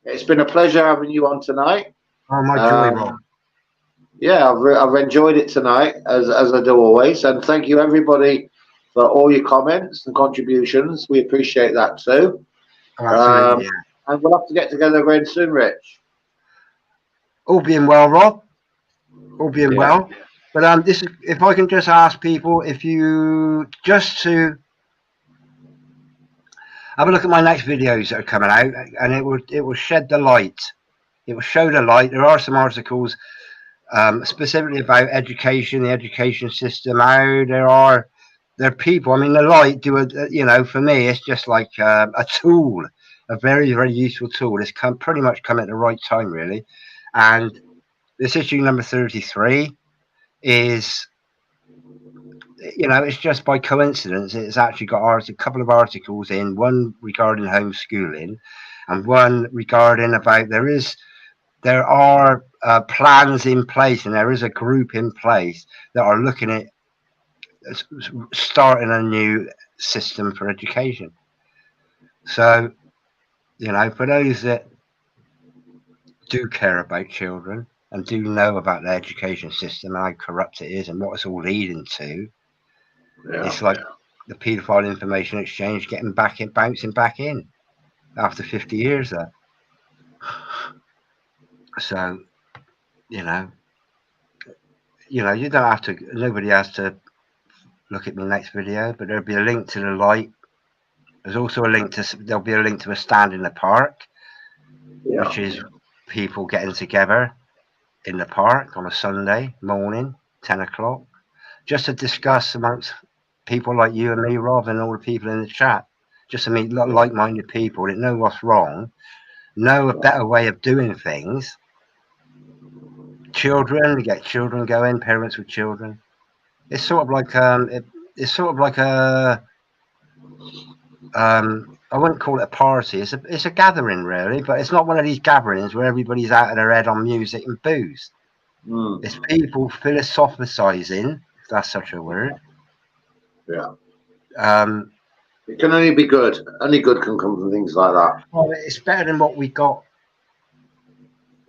It's been a pleasure having you on tonight. Oh, my joy, Rob. Yeah, I've enjoyed it tonight, as I do always. And thank you, everybody, for all your comments and contributions. We appreciate that too. Oh, absolutely, yeah. And we'll have to get together again soon, Rich. All being well, Rob. All being well. But this is, if I can just ask people, if you just to have a look at my next videos that are coming out, and it will shed the light. It will show the light. There are some articles specifically about education, the education system. How there are people. I mean, the light for me, it's just like a tool, a very, very useful tool. It's pretty much come at the right time, really. And this issue number 33 is, it's just by coincidence. It's actually got a couple of articles in, one regarding homeschooling and one regarding about there are plans in place, and there is a group in place that are looking at starting a new system for education. So, for those that do care about children and do know about the education system and how corrupt it is and what it's all leading to, it's like the paedophile information exchange bouncing back in after 50 years there. So, you don't have to, nobody has to look at my next video, but there'll be a link to the light. There'll be a link to a stand in the park, which is people getting together in the park on a Sunday morning, 10 o'clock, just to discuss amongst people like you and me, Rob, and all the people in the chat, just to meet like-minded people that know what's wrong, know a better way of doing things. Children, get children going, parents with children. It's sort of like I wouldn't call it a party. It's a gathering, really, but it's not one of these gatherings where everybody's out of their head on music and booze. It's people philosophizing, if that's such a word. Yeah. It can only be good. Only good can come from things like that. Well, it's better than what we got,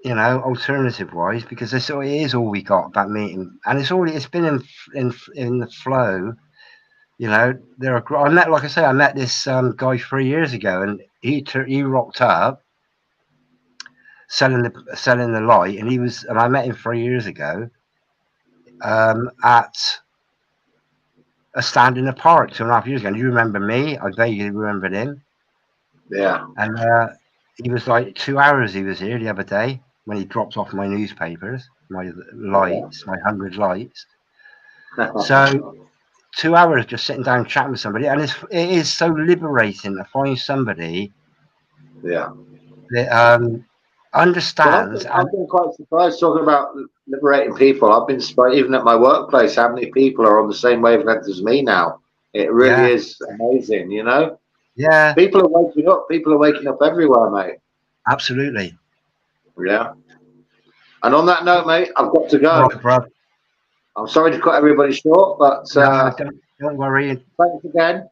alternative-wise, because it is all we got, that meeting, and it's been in the flow. I met this guy 3 years ago, and he rocked up selling the light, and I met him 3 years ago at a stand in the park 2.5 years ago. And you remember me? I vaguely remembered him. Yeah. And he was like 2 hours. He was here the other day when he dropped off my newspapers, my lights, my 100 lights. So 2 hours just sitting down chatting with somebody, and it is so liberating to find somebody that understands. I've been quite surprised talking about liberating people. I've been surprised, even at my workplace, how many people are on the same wavelength as me now. It really is amazing, Yeah. People are waking up. People are waking up everywhere, mate. Absolutely. Yeah. And on that note, mate, I've got to go. Right, bro. I'm sorry to cut everybody short, but no, don't worry. Thanks again.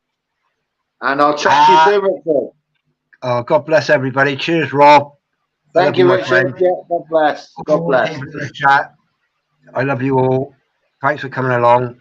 And I'll chat to you soon, Richard. Oh, God bless everybody. Cheers, Rob. Thank you, Richard. Yeah, God bless. God bless. In the chat. I love you all. Thanks for coming along.